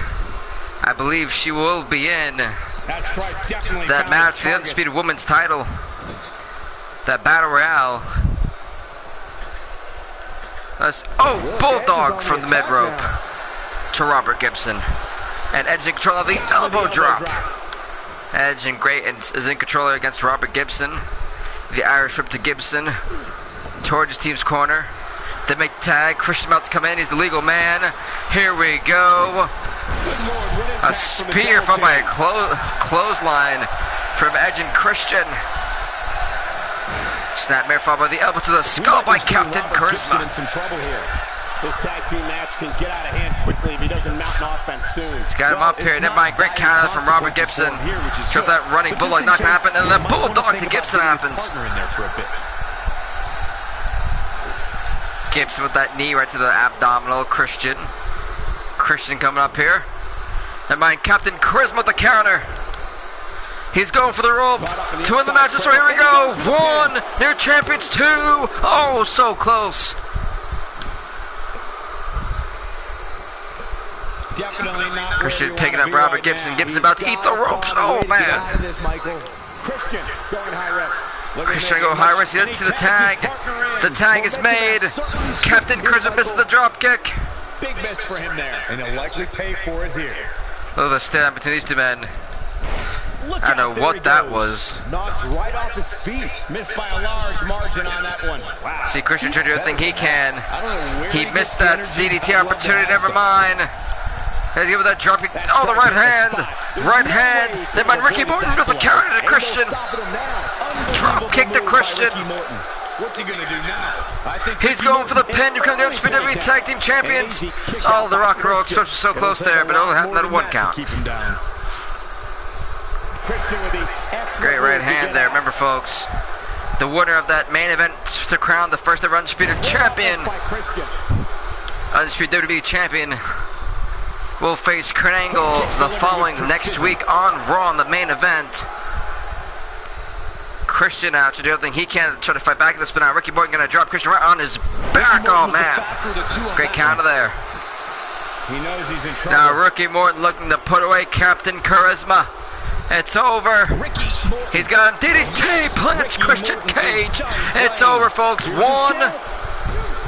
I believe she will be in that match for the Undisputed Women's title. That Battle Royale. Bulldog from the mid-rope to Robert Gibson. And Edge in control of the elbow drop. Edge is in control against Robert Gibson. The Irish whip to Gibson. Towards his team's corner. They make the tag. Christian's about to come in. He's the legal man. Here we go. A spear followed by a clothesline from Edge and Christian. Snapmare followed by the elbow to the skull by Captain Charisma. This tag team match can get out of hand quickly if he doesn't mount an offense soon. He's got him up here. Never mind. Great counter from Robert Gibson. Sure if that running bulldog not gonna happen, and the bulldog to Gibson happens. Gibson with that knee right to the abdominal. Christian coming up here. Never mind. Captain Charisma with the counter. He's going for the rope to win the match. So here we go. 1. New champions. 2. Oh, so close. Christian picking up Robert Gibson. Gibson about to eat the ropes. Oh, man. Christian going high risk. Christian go high risk. He didn't see the tag. The tag is made. Captain Charisma misses the drop kick. Big miss for him there. And he'll likely pay for it here. Look at the stand between these two men. I don't know what that was. Knocked right off his feet. Missed by a large margin on that one. Wow. See, Christian trying to do everything he can. He missed that DDT opportunity. Never mind. He's giving that drop kick. Oh, the right hand. Right hand. Then by Ricky Morton with the counter to Christian. Drop kick to Christian. What's he gonna do now? He's going for the pin to become the WWE Tag Team Champions. Oh, the Rock and Roll Express was so close there, but it only happened at a 1 count. Great right hand there. Remember, folks, the winner of that main event to crown the first ever Undisputed Champion, Undisputed WWE Champion, will face Kurt Angle the following next week on Raw in the main event. Christian out to do everything he can to try to fight back at this, but now Ricky Morton gonna drop Christian right on his back. Oh man, great counter there. He knows he's in trouble. Now Ricky Morton looking to put away Captain Charisma. It's over. He's got him. DDT plants Christian Cage. It's over, folks. 1,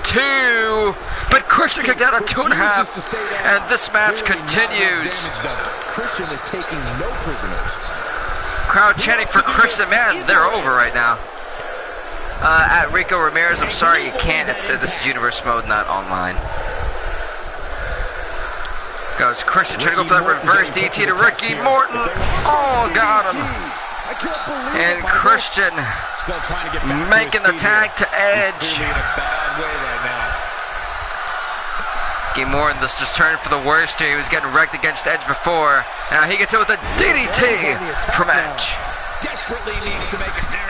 2. But Christian kicked out at 2.5. And this match continues. Christian is taking no prisoners. Crowd chanting for Christian. Man, they're over right now. At Rico Ramirez, I'm sorry you can't. This is universe mode, not online. Goes Christian trying to go for that reverse DT to Ricky Morton. Oh, got him. And Christian making the tag to Edge. Ricky Morton just turned for the worst here. He was getting wrecked against Edge before. Now he gets it with a DDT from Edge.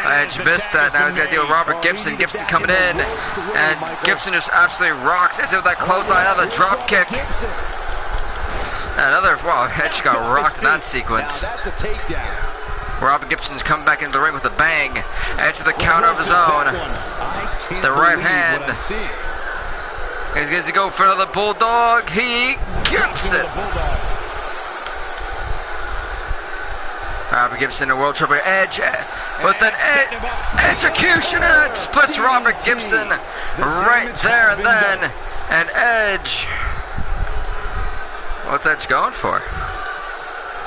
Edge missed that. Now he's got to deal with Robert Gibson. Gibson coming in. And Gibson just absolutely rocks Edge with that clothesline. Another drop kick. Another, wow, Edge got rocked in that sequence. Robert Gibson's coming back into the ring with a bang. Edge with the counter of his own. The right hand. He's going to go for another bulldog. He gets it. Robert Gibson, a world champion. Edge with an execution, and it splits Robert Gibson right there and then. And Edge, what's Edge going for?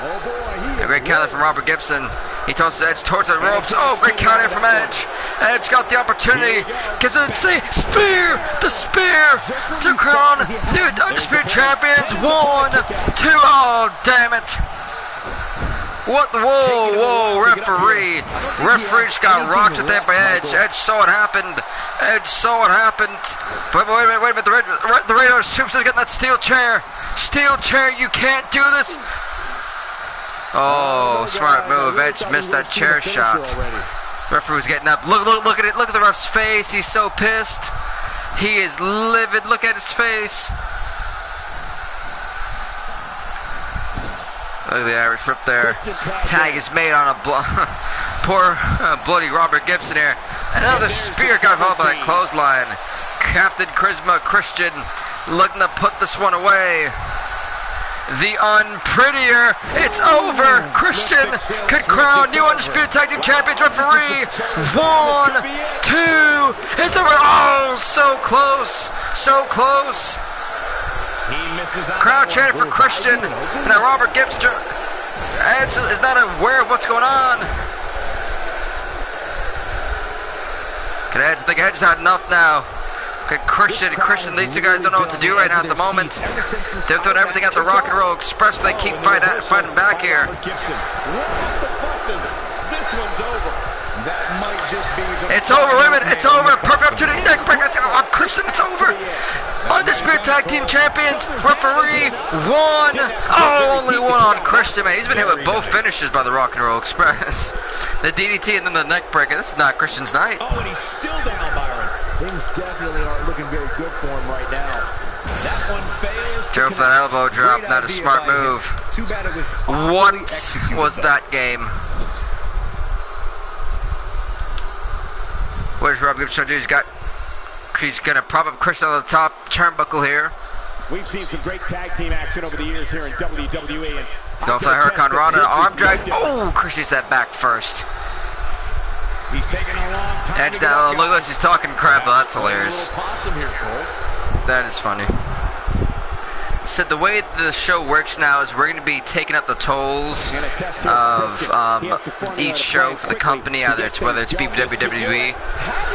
A great counter from Robert Gibson. He tosses Edge towards the ropes. Oh, great counter from Edge. Edge got the opportunity. Gives it a spear. The spear to crown new Undisputed Champions. 1, 2. Oh, damn it. What? Whoa, referee. Referee just got rocked with that by Edge. Edge saw it happened. Edge saw it happened. But wait a minute. The radar superstar's getting that steel chair. Steel chair, you can't do this. Oh, smart move. Edge missed that chair shot. Referee was getting up. Look at it. Look at the ref's face. He's so pissed. He is livid. Look at his face. Look at the Irish whip there. Tag is made on a poor bloody Robert Gibson here. Another spear got followed by a clothesline. Captain Charisma Christian looking to put this one away. The unprettier, it's over. Christian could crown new Undisputed Tag Team Champions. Referee, 1, 2, it's over. Oh, so close, so close. Crowd chanting for Christian. Now Robert Gibson, Edge is not aware of what's going on. Can Edge think Edge's had enough now? Okay, Christian, these two guys don't know what to do right now at the moment. They're throwing everything at the Rock and Roll Express, but they keep fighting back here. It's over, women, it's over. Perfect opportunity, neck breaker. Oh, Christian, it's over. Undisputed Tag Team Champions, referee, 1. Oh, only 1 on Christian, man. He's been hit with both finishes by the Rock and Roll Express. The DDT and then the neck breaker. This is not Christian's night. Oh, and he's still down, Byron. Things definitely aren't looking very good for him right now. That one fails. Joe for that elbow drop, not a smart move. Too bad it was what was that game? What is Rob Gibson trying to do? He's going to prop up Christian on the top turnbuckle here. We've seen some great tag team action over the years here in WWE. And he's going for the Hurricane Rana, arm drag. Oh, Christian's that back first. He's taking a long time. Edge down. Look at this. He's talking crap. But that's hilarious. That is funny. So the way the show works now is we're going to be taking up the tolls of each show for the company, whether it's PPV, WWE.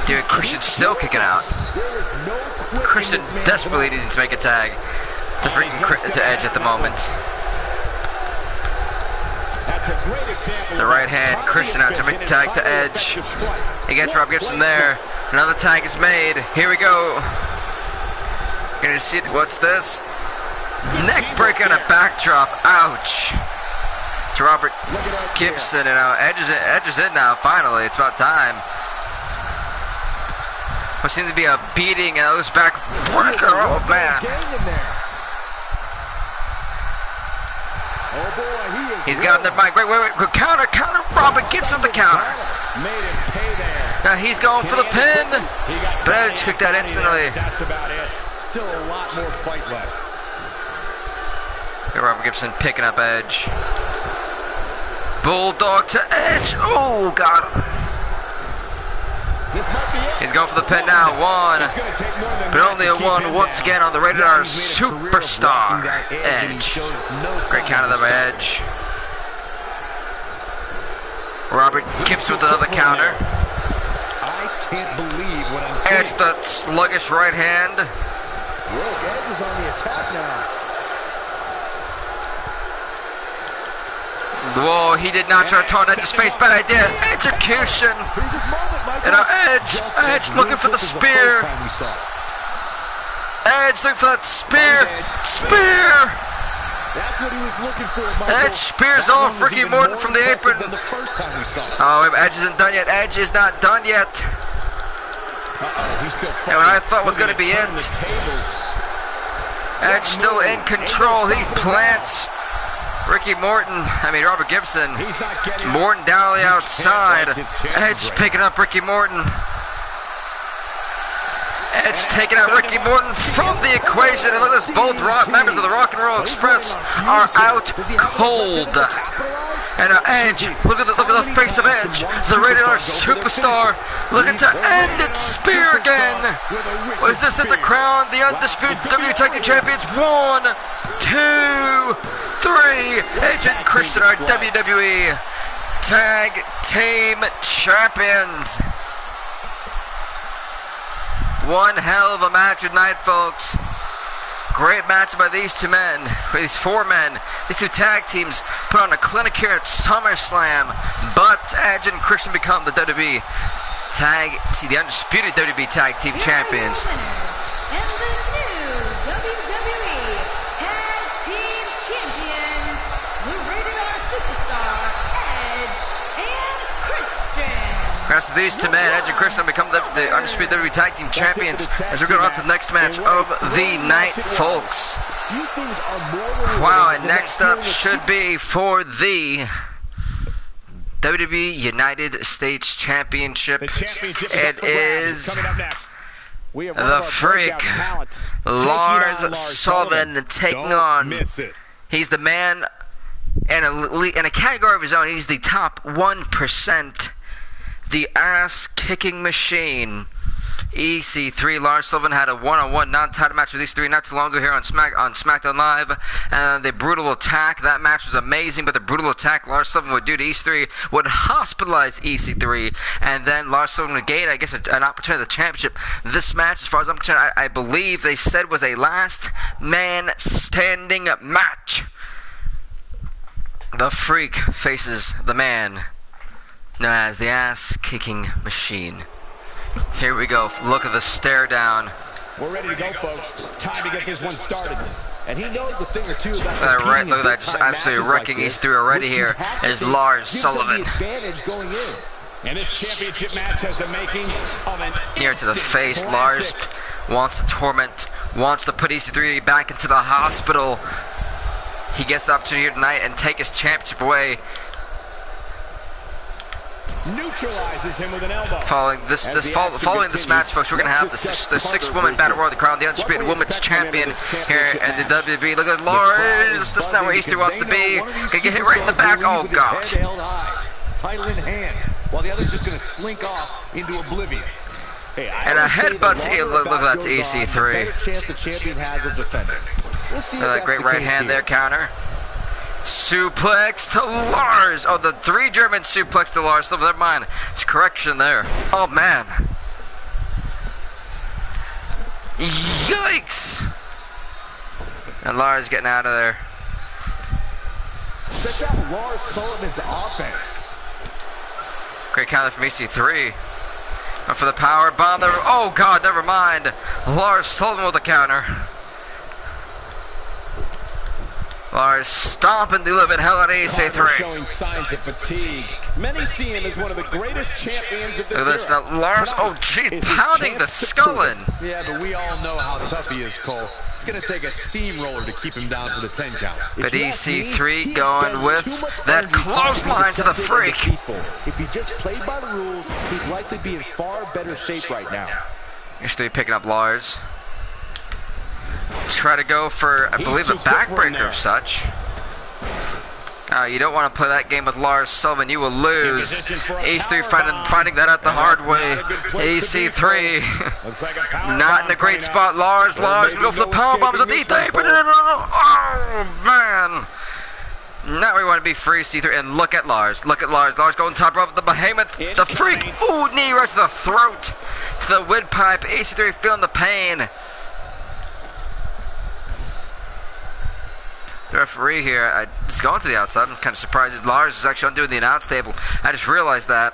Dude, Christian's still kicking out. Christian desperately needs to make a tag to freaking to Edge at the moment. The right hand, Christian out to make the tag to Edge. He gets Rob Gibson there. Another tag is made. Here we go. You're gonna see what's this? Neck break on a backdrop. Ouch. To Robert Gibson, and Edge is in now. Finally, it's about time. What seems to be a beating, and those back breaker. Oh man. He's got him there. Wait. Counter. Robert Gibson with the counter. Now he's going for the pin. But Edge took that instantly. That's about it. Still a lot more fight left. Robert Gibson picking up Edge. Bulldog to Edge. Oh, got him. He's going for the pin now. 1. But only a 1 once again on the rated R superstar. Edge. Great counter there by Edge. Robert Gibson with another counter. I can't believe what I'm seeing. Edge with that sluggish right hand. Edge is on the attack now. Whoa, he did not try to taunt Edge's face. Bad idea. Execution. And now Edge looking for the spear. Edge looking for that spear. Spear. That's what he was looking for. Edge spears off Ricky Morton from the apron. Oh, Edge isn't done yet. Edge is not done yet. And what I thought was going to be it. Edge still in control. He plants Robert Gibson. Morton down on the outside. Edge picking up Ricky Morton. Edge taking out Ricky Morton from the equation. And look at this, both members of the Rock and Roll Express are out cold. And Edge, look at the face of Edge, the Rated R Superstar, looking to end its spear again. Was this at the crown? The undisputed WWE Tag Team Champions. 1, 2, 3. Edge and Christian are WWE Tag Team Champions. One hell of a match tonight, folks. Great match by these two men, these four men. These two tag teams put on a clinic here at SummerSlam, but Edge and Christian become the WWE the undisputed WWE Tag Team Champions. And the new WWE Tag Team Champions, the Rated R Superstar, Edge and Christian. Congrats to these two men. Edge and Christian become the undisputed WWE Tag Team Champions as we go on to the next match of the night, folks. Wow, and next up should be for the WWE United States Championship. It is the Freak, Lars Sullivan, taking on. He's the man in a category of his own. He's the top 1%. The ass-kicking machine. EC3, Lars Sullivan had a one-on-one non-title match with these three not too long ago here on SmackDown Live. The brutal attack, that match was amazing, but the brutal attack Lars Sullivan would do to EC3 would hospitalize EC3, and then Lars Sullivan would gain, I guess, an opportunity at the championship. This match, as far as I'm concerned, I believe they said was a last man standing match. The Freak faces the man known as the ass-kicking machine. Here we go. Look at the stare down. We're ready to go, folks. Time to get this one started. And he knows a thing or two about look at that, just absolutely wrecking EC3 already here is Lars Sullivan. And this championship match has the makings of an near to the face. Lars wants to torment, wants to put EC3 back into the hospital. He gets the opportunity here tonight and take his championship away. Neutralizes him with an elbow. Following this match, folks, we're gonna have the six-woman battle royal, the crown, the undisputed women's champion here in the WWE. Look at Lars. This is not where EC3 wants to be. Gonna get hit right in the back. Oh God. Title in hand, while the other's just gonna slink off into oblivion. And a headbutt to look at that to EC3. Chance the champion has of defending. We'll see. That great right hand there, counter. Suplex to Lars. Oh, the 3 German suplex to Lars. So never mind. It's correction there. Oh man. Yikes. And Lars getting out of there. Check out Lars Sullivan's offense. Great counter from EC3. And for the power bomb there. Oh God, never mind. Lars Sullivan with the counter. Lars stomping the living hell out of EC3. Showing signs of fatigue. Many see him as one of the greatest champions of this era. Look at this now, Lars. Oh, gee, pounding the skull in. Yeah, but we all know how tough he is, Cole. It's going to take a steamroller to keep him down for the 10 count. But EC3 going with that clothesline to the Freak. If he just played by the rules, he'd likely be in far better shape right now. EC3 picking up Lars. Try to go for, I believe, a backbreaker of such. You don't want to play that game with Lars Sullivan. You will lose. EC3 finding that out the hard way. EC3 not in a great spot. Lars go for the power bombs at the tape. Oh man! Not where you want to be for EC3. And look at Lars. Lars going top rope with the behemoth. The Freak. Ooh, knee right to the throat. To the windpipe. EC3 feeling the pain. The referee here is going to the outside. I'm kind of surprised Lars is actually undoing the announce table. I just realized that.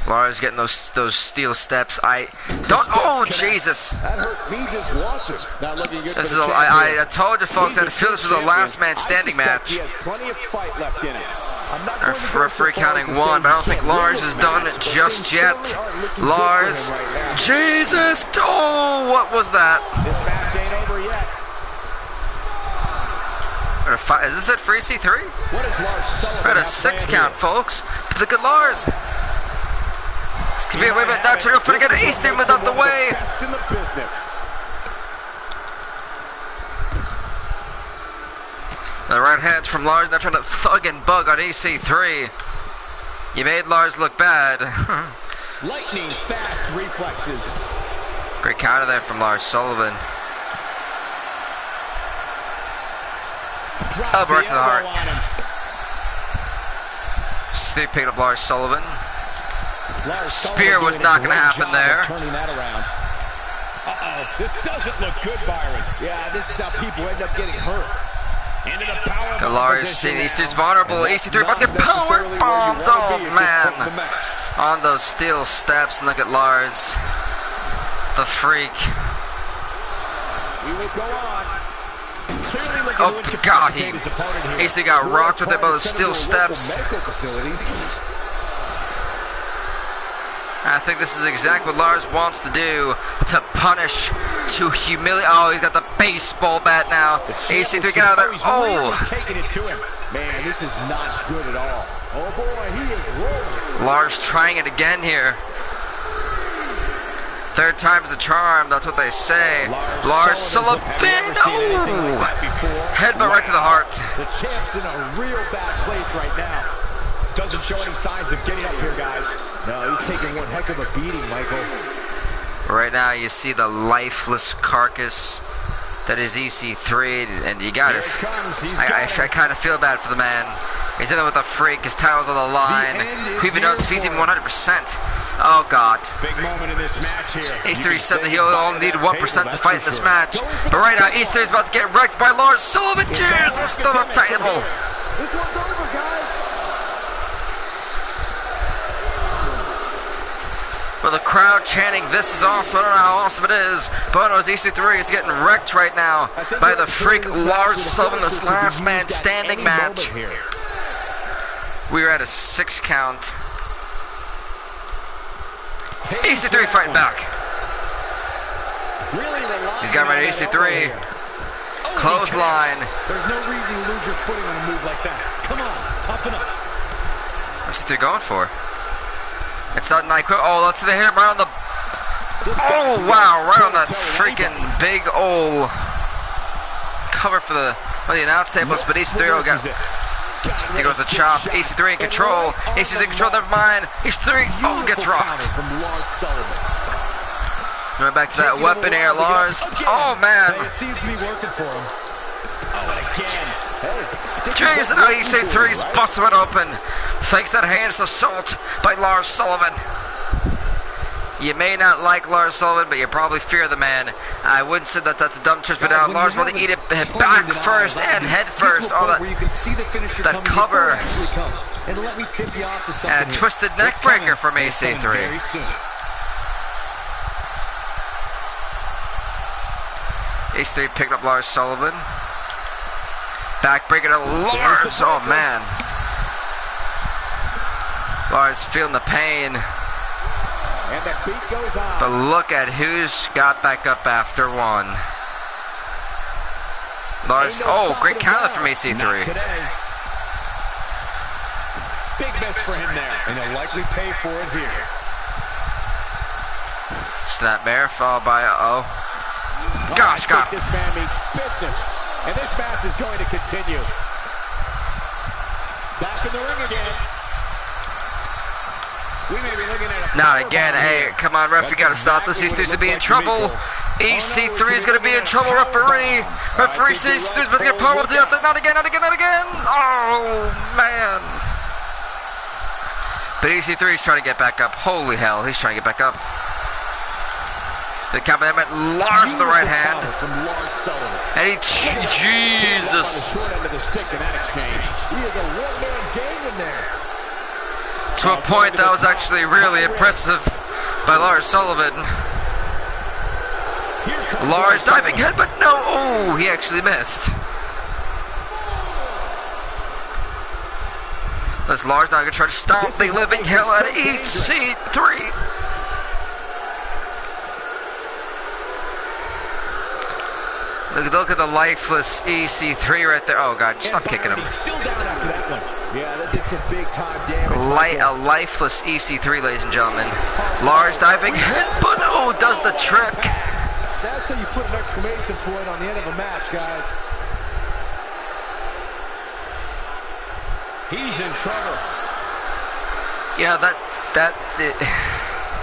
Lars getting those steel steps. I don't. Oh Jesus! That hurt me just watching. Not looking good. This is. I told you folks. I feel this was a last man standing match. He has plenty of fight left in him. Referee counting 1, but I don't think Lars is done just yet. Lars, Jesus! Oh, what was that? This match ain't over yet. Is this it for EC3? What is Lars Sullivan? We're at a 6 count, folks. Look at Lars. It's gonna be a way bit now to go for to get Eastern without the way. Best in the business. The right hands from Lars now trying to thug and bug on EC3. You made Lars look bad. Lightning fast reflexes. Great counter there from Lars Sullivan. Elbow right to the heart. Steve picked up Lars Sullivan. Spear was not going to happen there. Turning that around. This doesn't look good, Byron. Yeah, this is how people end up getting hurt. Into the power bomb Lars, position EC3's now. vulnerable. EC3 about to get power bombed. Oh man, on those steel steps. And look at Lars, the freak. We will go on. Clearly looking Oh to God, incapacitate his opponent here. EC3 got rocked with it by those Send him steel to a local steps. medical facility. I think this is exactly what Lars wants to do, to punish, to humiliate. Oh, he's got the baseball bat now. EC3 get out of there. He's Oh, really taking it to him. Man, this is not good at all. Oh boy, he is rolling. Lars trying it again here. Third time's the charm, that's what they say. Lars Sullivan. Oh, headbutt right to the heart. The champ's in a real bad place right now. Doesn't show any signs of getting up here, guys. No, he's taking one heck of a beating, Michael. Right now you see the lifeless carcass that is EC3, and you got it. I kind of feel bad for the man. He's in there with a freak, his title's on the line. Who even knows if he's even 100%? Oh God. Big moment in this match here. EC3 said that he'll only need 1% to fight in this match. But right now EC3 is about to get wrecked by Lars Sullivan. Cheers! It's still on the table. This one's over, guys. With the crowd chanting, "This is awesome." I don't know how awesome it is. But as EC3 is getting wrecked right now by the freak Lars Sullivan, this last man standing match. We are at a 6 count. EC3 fighting back. He's got right to EC3. Clothesline. There's no reason to lose your footing on a move like that. Come on, toughen up. What's EC3 going for? It's not an quick. Oh, let's hit him right on the. Oh wow, right on that freaking big old cover for the announce tables. But EC3 got. There goes the chop. EC3 in control. EC3's in control. Never mind. EC3 gets rocked. Going back to that weapon here, Lars. Oh man. It seems to be working for him. Oh, and again. Jeez, and now EC3's busted it open. Thanks that heinous assault by Lars Sullivan. You may not like Lars Sullivan, but you probably fear the man. I wouldn't say that that's a dumb choice, but now Lars will eat it back first and head first. All that cover. And a twisted neck breaker from EC3. EC3 picked up Lars Sullivan. Back breaker to Lars. Oh man. Lars feeling the pain. And the beat goes on. But look at who's got back up after one. Lars. Oh, great counter from EC3. Big miss for him there. And he'll likely pay for it here. Snapmare followed by Gosh, God. This man means business. And this match is going to continue. Back in the ring again. We may be looking at a not again. Hey, come on, ref, you gotta stop this. EC3's gonna be in trouble. EC3 is gonna be in trouble, referee. Referee says EC3's about to get power up to the outside. Not again, not again, not again. Oh, man. But EC3 is trying to get back up. Holy hell, he's trying to get back up. The counter meant Lars with the right hand. And he, Jesus. To a point that was actually really impressive by Lars Sullivan. Lars diving head, but no. Oh, he actually missed. This Lars now gonna try to stomp the living hell out of EC3. Look at the lifeless EC3 right there. Oh God, stop kicking him. He's still down after that one. Yeah, that did some big time damage. A lifeless EC3, ladies and gentlemen. Lars diving headbutt. Oh, does the trick. That's how you put an exclamation point on the end of a match, guys. He's in trouble. Yeah,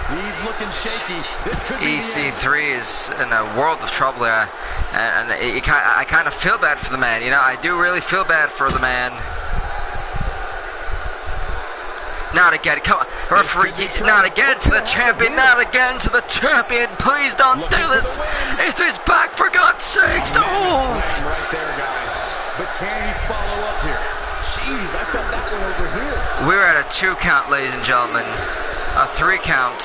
He's looking shaky. This could be EC3 is in a world of trouble there, and I kind of feel bad for the man. You know, I do really feel bad for the man. Not again, come on, referee, not again to the champion, not again to the champion, please don't do this. EC3's back, for God's sakes, don't. Right there, guys. But can he follow up here? Jeez, I felt that one over here. We're at a 2 count, ladies and gentlemen. A 3 count.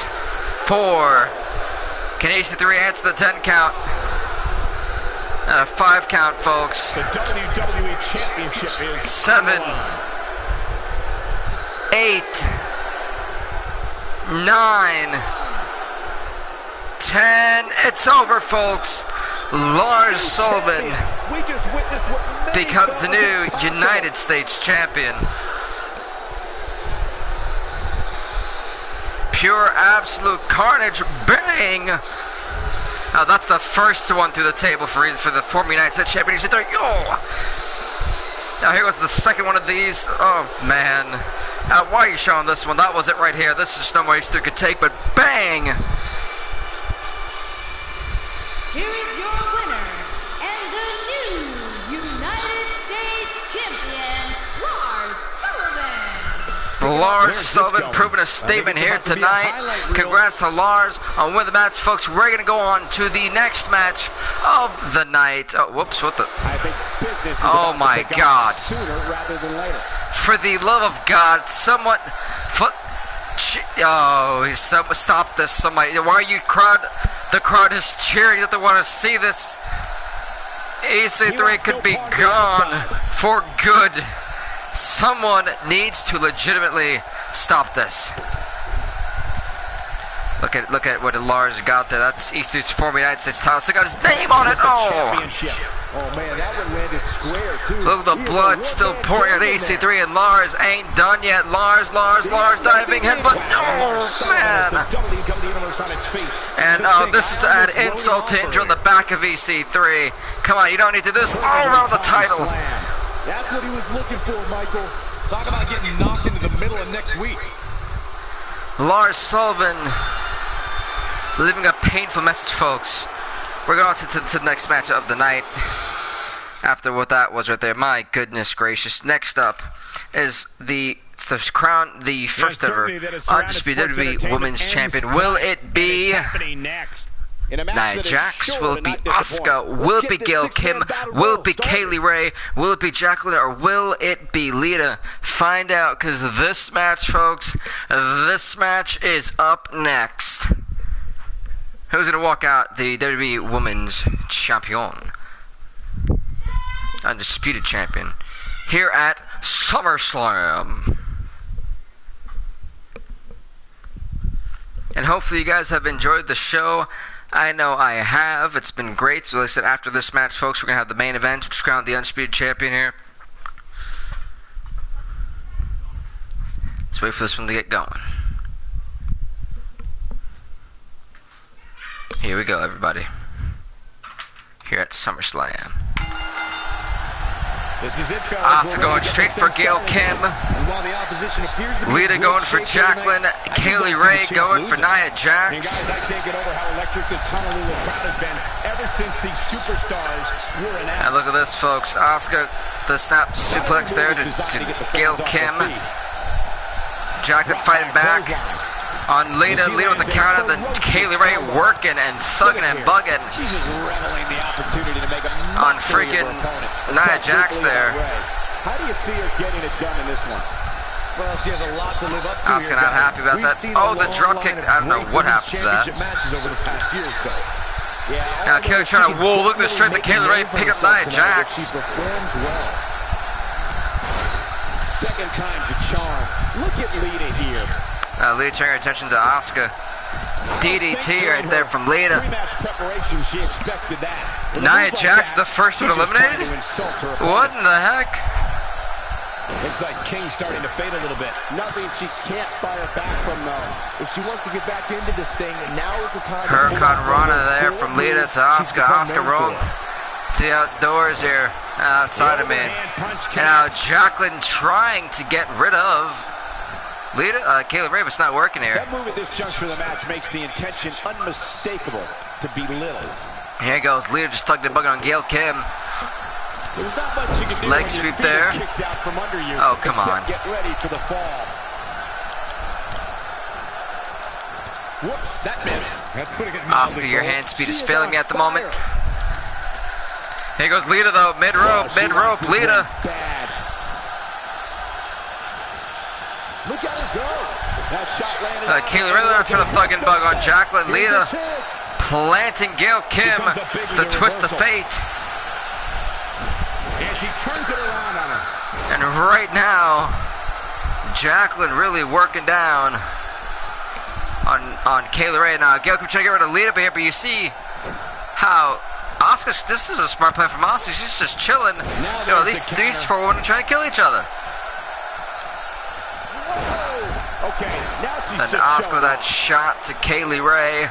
4. Can EC3 answer the 10 count? And a 5 count, folks. The WWE Championship is 7. 8. 9. 10. It's over, folks. Lars Sullivan becomes the new United States champion. Pure absolute carnage. Bang! Now that's the first one through the table for the former United States Championship. Yo! Now here was the second one of these. Oh man. Why are you showing this one? That was it right here. This is just no more EC3 could take, but bang! Here is your winner and the new United States champion, Lars Sullivan. Lars Sullivan proving a statement here tonight. Congrats to Lars on winning the match, folks. We're going to go on to the next match of the night. Oh, whoops, what the? I think business is Oh my God. sooner rather than later. For the love of God, someone... Oh, stop this, somebody. Why are you crowd? The crowd is cheering that they want to see this. EC3 could be gone for good. Someone needs to legitimately stop this. Look at what Lars got there. That's EC3's former United States title. So got his name on it. Oh! Oh man, that one landed square too. Look at the blood still pouring at EC3, and Lars ain't done yet. Lars diving headbutt. Oh man! And this is to add insult to injury on the back of EC3. Come on, you don't need to do this all around the title. That's what he was looking for, Michael. Talk about getting knocked into the middle of next week. Lars Sullivan leaving a painful message, folks. We're going to the next match of the night. After what that was right there, my goodness gracious. Next up is the crown, the first ever undisputed WWE Women's Champion. Will it be Nia Jax? Will it be Asuka? Will it be Gail Kim? Will it be Kaylee Ray? Will it be Jacqueline? Or will it be Lita? Find out, because this match, folks, this match is up next. Who's going to walk out the WWE Women's Champion? Undisputed champion. Here at SummerSlam. And hopefully you guys have enjoyed the show. I know I have. It's been great. So like I said, after this match, folks, we're going to have the main event, which is crowned the Undisputed Champion here. Let's wait for this one to get going. Here we go, everybody. Here at SummerSlam. This is it, fellas. Asuka going straight for Gail Kim. Lita going for Jacqueline. Kaylee Ray going for Nia Jax. Guys, I can't get over how electric this Honolulu crowd has been ever since these superstars were announced. And look at this, folks. Asuka, the snap suplex there to Gail Kim. Jacqueline fighting back on Lita. Lita with the counter. Then Kaylee Ray working and thugging and bugging on freaking Nia Jax there. How do you see her getting it done in this one? Well, she has a lot to live up to. Asuka not happy about that. Oh, the drop kick. I don't know what happened to that. Now Kaylee trying to, whoa, look at the strength of Kaylee Ray picking up Nia Jax. Second time's a charm. Look at Lita here. Lita turning her attention to Asuka. DDT right there from Lita. Nia Jax, the first one eliminated? What in the heck? Looks like King's starting to fade a little bit. Nothing she can't fire back from, though. If she wants to get back into this thing, now is the time. Hurricane Rana there from Lita to Asuka. Asuka rolling to the outdoors here, outside of me. And now Jacqueline trying to get rid of Lita, Kaylee Ray, but it's not working here. That move at this juncture of the match makes the intention unmistakable to belittle. Here goes Lita, just tugged and bugging on Gail Kim. There's not much you can do. Leg sweep there. Kicked out from under you, oh, come on. Get ready for the fall. Whoops, that missed. That's putting it Asuka, your hand speed is failing me at the moment. Here goes Lita though, mid-rope, Lita. Bad. Look at her go. That shot landed. Kaylee Ray trying to thug and bug on Jacqueline. Lita planting Gail Kim, the twist of fate. And she turns it around on her. And right now, Jacqueline really working down on Kaylee Ray. Now Gail Kim trying to get rid of Lita here, but you see how Asuka, this is a smart plan from Asuka. She's just chilling. You know, these four women trying to kill each other. Okay, now she's then just Asuka with that shot to Kaylee Ray.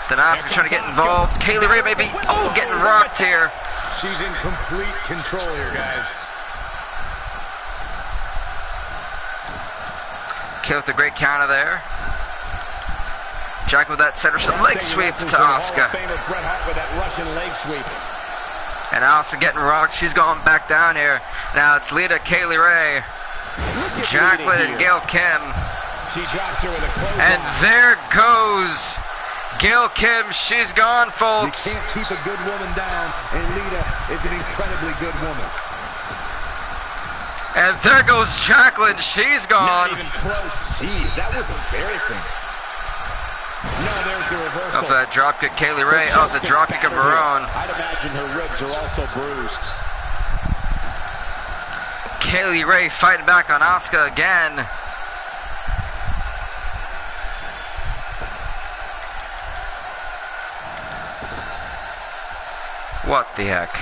Then Asuka trying to get involved. Kaylee Ray maybe, getting rocked here. She's in complete control here, guys. Kaylee with a great counter there. Jack with that center leg sweep to Asuka. And Asuka getting rocked. She's going back down here. Now it's Lita, Kaylee Ray, Jacqueline, and Gail Kim. She drops her with a close. And there goes Gail Kim. She's gone, folks. You can't keep a good woman down, and Lita is an incredibly good woman. And there goes Jacqueline. She's gone. Not even close. Jeez, that was embarrassing. No, there's the reversal. Off that dropkick, Kaylee Ray. Off the dropkick of her own. I'd imagine her ribs are also bruised. Kaylee Ray fighting back on Asuka again. What the heck?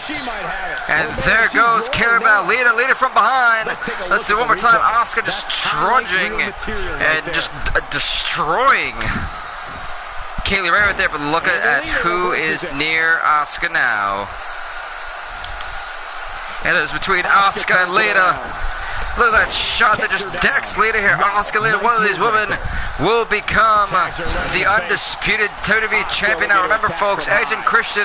She might have it. And there goes Kaylee Ray. Lita from behind. Let's do it one more time. Asuka just trudging and just destroying Kaylee Ray right there. But look at who is near Asuka now. And it's between Asuka and Lita. Look at that shot that just decks Lita here. Asuka, Lita, one of these women will become the undisputed WWE champion. Now remember, folks, Edge and Christian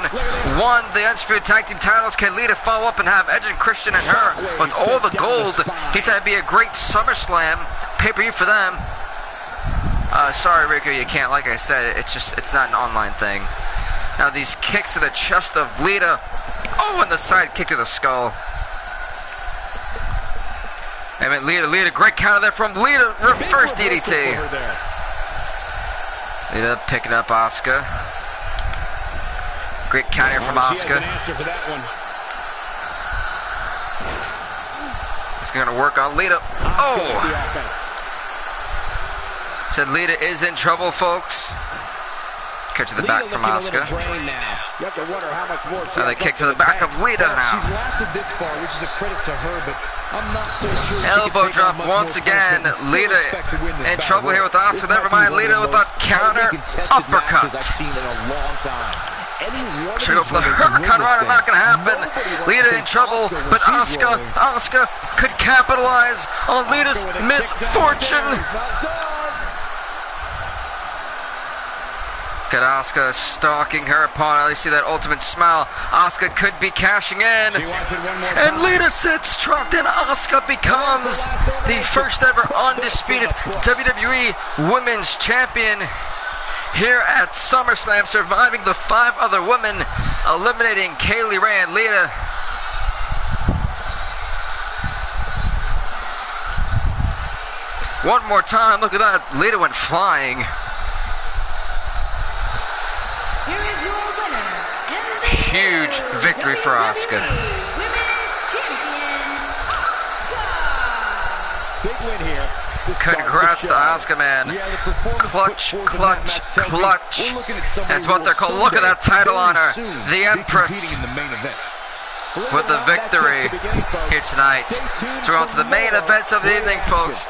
won the undisputed tag team titles. Can Lita follow up and have Edge and Christian and her with all the gold? He's going to be a great Summerslam pay-per-view for them. Sorry, Rico, you can't. Like I said, it's not an online thing. Now these kicks to the chest of Lita. Oh, and the side kick to the skull. I mean, Lita, great counter there from Lita, reverse DDT. Lita picking up Asuka. Great counter from Asuka. It's going to work on Lita. Oh! Said Lita is in trouble, folks. Kick to the back from Asuka. And they kick to the back of Lita now. She's lasted this far, which is a credit to her, but I'm not so sure. Elbow drop once again. Lita in trouble here with Asuka. Never mind, Lita with that counter uppercut. Should go for the Hurricane Rana, not going to happen. Lita in trouble, but Asuka could capitalize on Lita's misfortune. Got Asuka stalking her opponent. You see that ultimate smile. Asuka could be cashing in. And Lita sits trapped, and Asuka becomes the first ever undisputed WWE Women's Champion here at SummerSlam, surviving the 5 other women, eliminating Kaylee Ray and Lita. One more time. Look at that. Lita went flying. Huge victory for Asuka. Big win here. Congrats to Asuka, man. Clutch, clutch, clutch. That's what they're called. Look at that title on her. The Empress with the victory here tonight. So we're on to the main event of the evening, folks.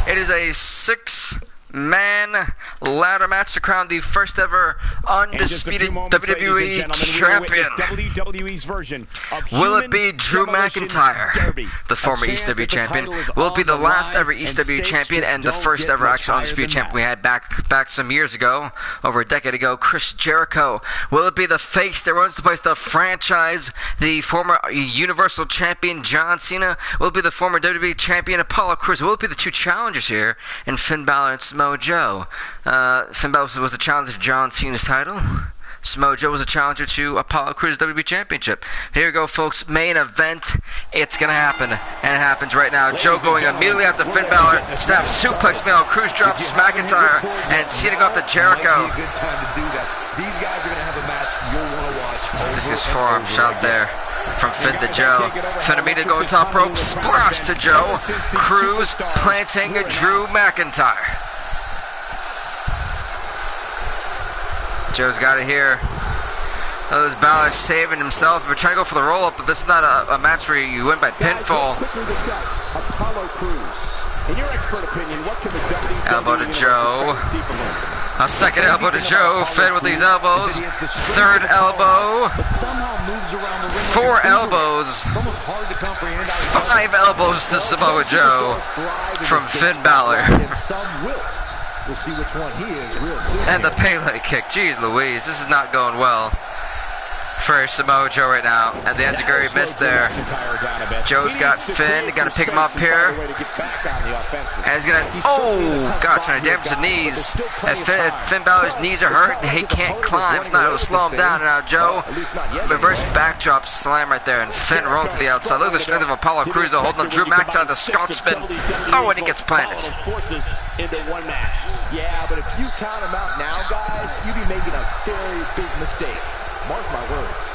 It is a 6-man ladder match to crown the first ever undisputed WWE champion. WWE's version of Will it be Drew McIntyre, the former ECW champion? Will it be the last ever ECW champion and the first ever actual undisputed champion we had back some years ago, over a decade ago, Chris Jericho? Will it be the face that runs the place, the franchise, the former Universal champion John Cena? Will it be the former WWE champion Apollo Crews? Will it be the two challengers here in Finn Balor and Samoa Joe? Finn Balor was a challenger to John Cena's title. Samoa Joe was a challenger to Apollo Crews' WWE Championship. Here we go, folks. Main event. It's going to happen. And it happens right now. Joe going immediately after Finn Balor. Snap suplex. Meanwhile, Crews drops McIntyre. And Cena go off to Jericho. These guys are going to have a match you'll want to watch. This is forearm shot there from Finn to Joe. Finn immediately going top rope. Splash to Joe. Crews planting Drew McIntyre. Joe's got it here. Oh, this Balor saving himself. We're trying to go for the roll-up, but this is not a match where you win by pinfall. Apollo Crews. In your expert opinion, what can the WWE elbow to Joe. A second elbow to Joe. Finn with these elbows. Third elbow. 4 elbows. 5 elbows to Samoa Joe from Finn Balor. We'll see which one he is real soon. And the Pele kick. Jeez Louise, this is not going well for Samoa Joe right now. And the enziguri missed there. Joe's got Finn. Got to pick him up here. And he's going to... Oh, God, trying to damage the knees. If Finn Balor's knees are hurt, he can't climb. If not, it'll slow him down. And now Joe, reverse backdrop slam right there. And Finn rolling to the outside. Look at the strength of Apollo Crews, though, holding on Drew McIntyre, the Scotch spin. Oh, and he gets planted. Into one match. Yeah, but if you count him out now, guys, you'd be making a very big mistake. Mark my words.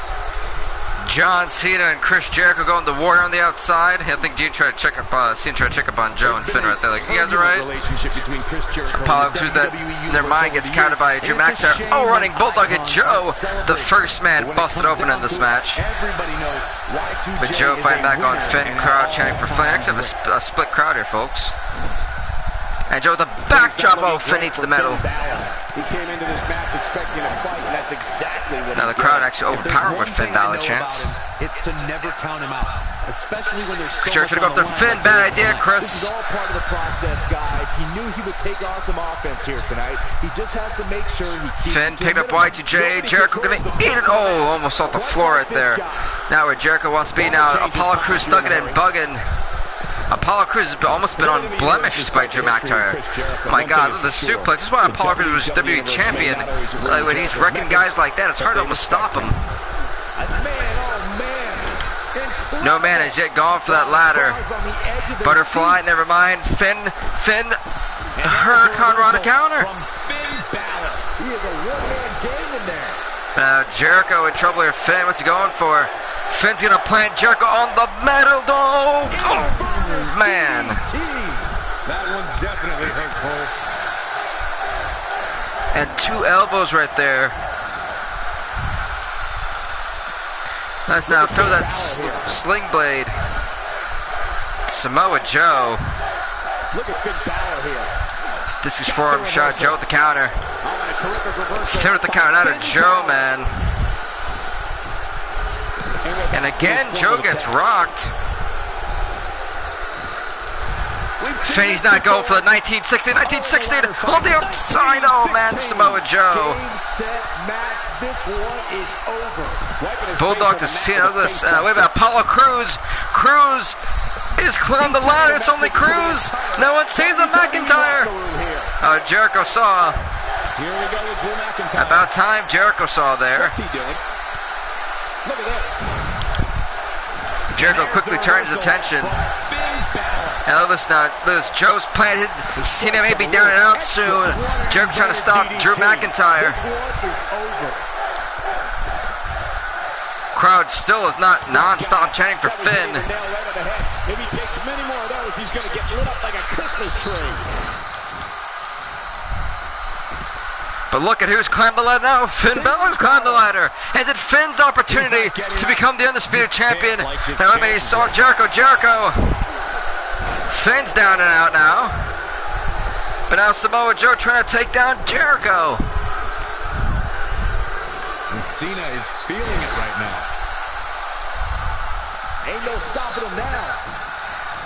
John Cena and Chris Jericho going to Warrior on the outside. I think Cena tried to check up on Joe and Finn right there. Like, you guys alright? Apollo Crews, that their mind gets countered by Drew McIntyre. Oh, running Bulldog at Joe. The first man busted open in this match. But Joe fighting back on Finn. Crowd chanting for Finn. Actually, have a split crowd here, folks. And Joe with a backdrop. Oh, Finn eats the metal. He came into this match expecting a fight, and that's exactly what now the crowd actually overpowered with Finn Balor chants. It's to never count him out, especially when there's so Jericho to go after Finn. Bad idea, Chris. This is all part of the process, guys. He knew he would take on some offense here tonight. He just has to make sure he keeps Finn picked up Y2J. Jericho gonna eat it. Oh, almost off the floor right there. Now where Jericho wants to be. Now Apollo Crews stuck it and bugging. Apollo Crews has almost been unblemished by Drew McIntyre. My God, look at the suplex. This is why Apollo Crews was WWE champion. Like, when he's wrecking guys like that, it's hard to almost stop him. No man has yet gone for that ladder. Butterfly, never mind. Finn, Hurricane Rana counter. Jericho in trouble here. Finn, what's he going for? Finn's gonna plant Jericho on the metal dome. Oh, man. That one definitely hurt Cole. And 2 elbows right there. Let's now throw that sling blade. Samoa Joe. Look at Finn Balor here. This is forearm shot. Joe with the counter. Finn with the counter out of Joe, man. And again, Joe gets rocked. Finn, he's not going for the 1960 on the outside. Oh, man, Samoa Joe. Bulldog to Cena. Look at this. Wait a minute, Apollo Crews. Crews is climbing the ladder. It's only Crews. No one sees the McIntyre. Jericho saw. About time Jericho saw there. What's he doing? Look at this. Jericho quickly turns his attention. And look at this now. Look at this. Joe's planted. Cena may be down and out soon. Jericho trying to stop Drew McIntyre. Crowd still is not non-stop chanting for Finn. If he takes many more of those, he's going to get lit up like a Christmas tree. But look at who's climbed the ladder now. Finn Balor's climbed the ladder. Is it Finn's opportunity to become the undisputed champion? Now, I mean, he saw Jericho. Finn's down and out now. But now Samoa Joe trying to take down Jericho. And Cena is feeling it right now. Ain't no stopping him now.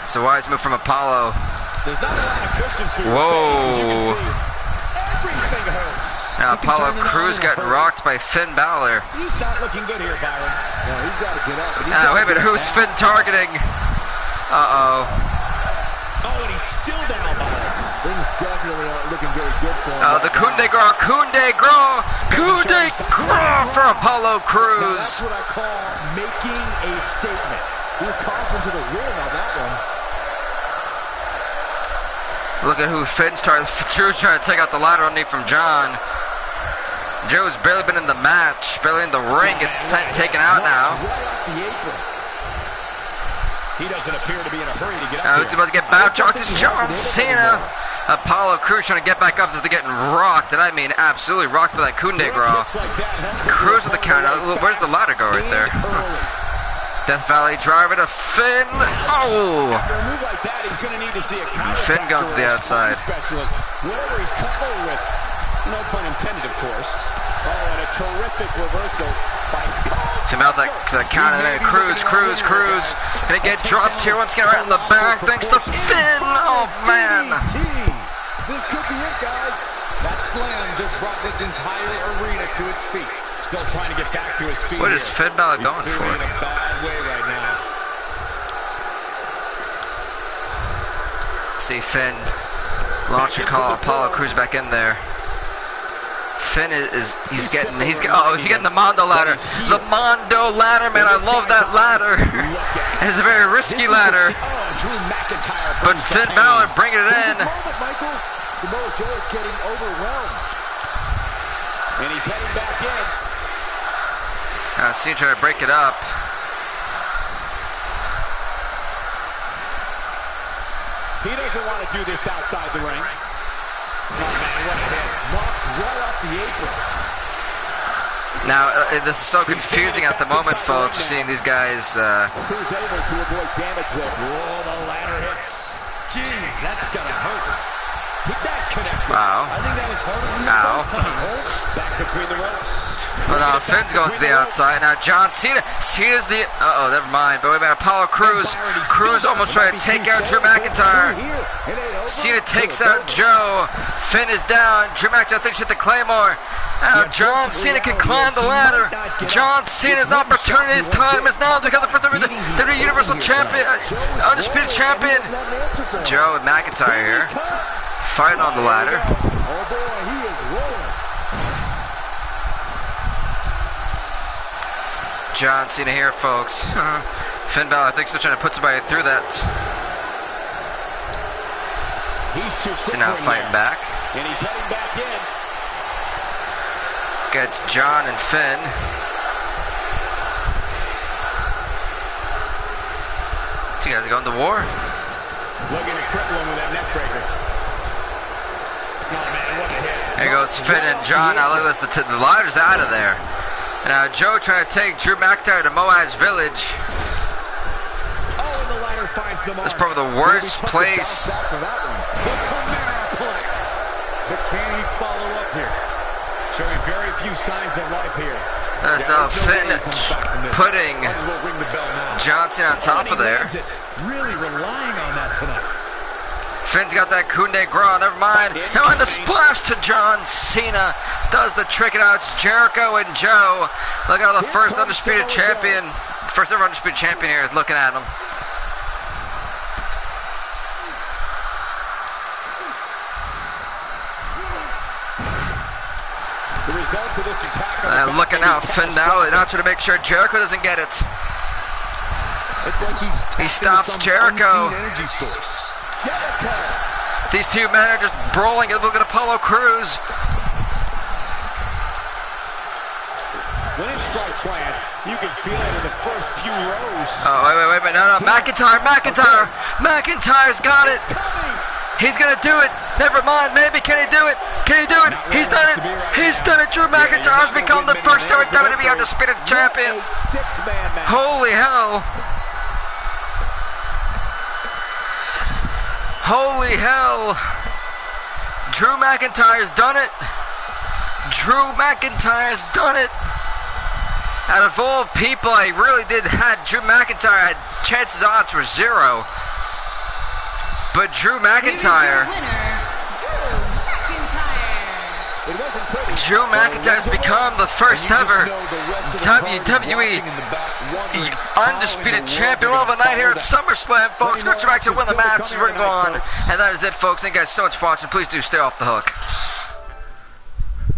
It's a wise move from Apollo. There's not a lot of cushion for your Whoa. face, as you can see. Everything hurts. Now Apollo Crews got rocked by Finn Balor. He's not looking good here, Byron. No, he's got to get up. Wait a minute, who's Finn targeting? Uh-oh. Oh, and he's still down, Byron. Things definitely aren't looking very good for him. Oh, the coup de grace for Apollo Crews. That's what I call making a statement. Threw caution to the wind on that one. Look at who Finn's trying. Drew's trying to take out the ladder underneath from John. Joe's barely been in the match, barely in the ring. It's taken out now. Right off the apron. He doesn't appear to be in a hurry to get up Now here. he's about to get back. This is John Cena. Apollo Crews trying to get back up after getting rocked. And I mean absolutely rocked by that coup de grace. Crews with the count. Where's the ladder go right there? Death Valley driver to Finn. Oh! After a move like that, he's going to need to see a Finn going to the outside. Specialist. Whatever he's coupled with. No pun intended, of course. Oh, and a terrific reversal by Tim out that count and then Crews. Gonna get dropped here once again right in the back thanks to Finn. Oh man. This could be it, guys. That slam just brought this entire arena to its feet. Still trying to get back to his feet. What is Finn Balor He's going clearly for? in a bad way right now. See Finn launch a call. Apollo Crews back in there. Finn is getting the Mondo ladder. The Mondo ladder, man, I love that ladder. It's a very risky ladder. But Finn Balor bringing it in. Samoa Joe is getting overwhelmed. And he's heading back in. Now Cena trying to break it up. He doesn't want to do this outside the ring. Oh man, what a hit. Knocked right off the apron. Now, this is so confusing at the moment, folks, seeing these guys. Who's able to avoid damage there? Oh, the ladder hits. Jeez, that's gonna hurt. Hit that connector. Wow. I think that was harder than the Ow. first time. Back between the ropes. Well, now Finn's going to the outside. Now John Cena. Cena's the. Uh-oh, never mind. But wait a minute. Apollo Crews. Crews almost trying to take out Drew McIntyre. Cena takes out Joe. Finn is down. Drew McIntyre thinks hit the Claymore. Now John Cena can climb the ladder. John Cena's opportunity, his time is now to become the first ever WWE Universal Champion, Undisputed Champion. Joe and McIntyre here, fighting on the ladder. Oh boy, he is rolling. John Cena here, folks. Finn Balor, I think, still trying to put somebody through that. So now fighting back. And he's heading back in. Gets John and Finn. So you guys are going to war? Looking to cripple him with that neck breaker. Oh man, what a hit. There goes Finn and John. Now look at this, the ladder's out of there. Now Joe trying to take Drew McIntyre to Moaz Village. Oh, and the ladder finds the mark. This is probably the worst place. The Comaraplex. But can he follow up here? Showing very few signs of life here. There's now Finn putting John Cena on top of there. Really relying on that tonight. Finn's got that coup de grace, never mind. Now in the splash to John Cena. Does the trick, and now it's Jericho and Joe. Look how the first undisputed champion, first ever undisputed champion here is looking at him. The results of this attack are Looking out, Finn now trying to make sure Jericho doesn't get it. It's like He stops Jericho. Energy source. Jericho. These two men are just brawling. Look at Apollo Crews. When his strikes land, you can feel it in the first few rows. Oh, wait, no, McIntyre's got it. He's gonna do it. Never mind, maybe. Can he do it? He's done it. He's done it. Drew McIntyre has become the first ever WWE Undisputed Champion. Holy hell. Holy hell. Drew McIntyre's done it. Out of all people, I really did had Drew McIntyre. Chances odds were 0. But Drew McIntyre. Drew McIntyre's become the first ever WWE Undisputed Champion of the night here at Summerslam, folks. Go back to win the match. We're going to go on. And that is it, folks. Thank you guys so much for watching. Please do stay off the hook.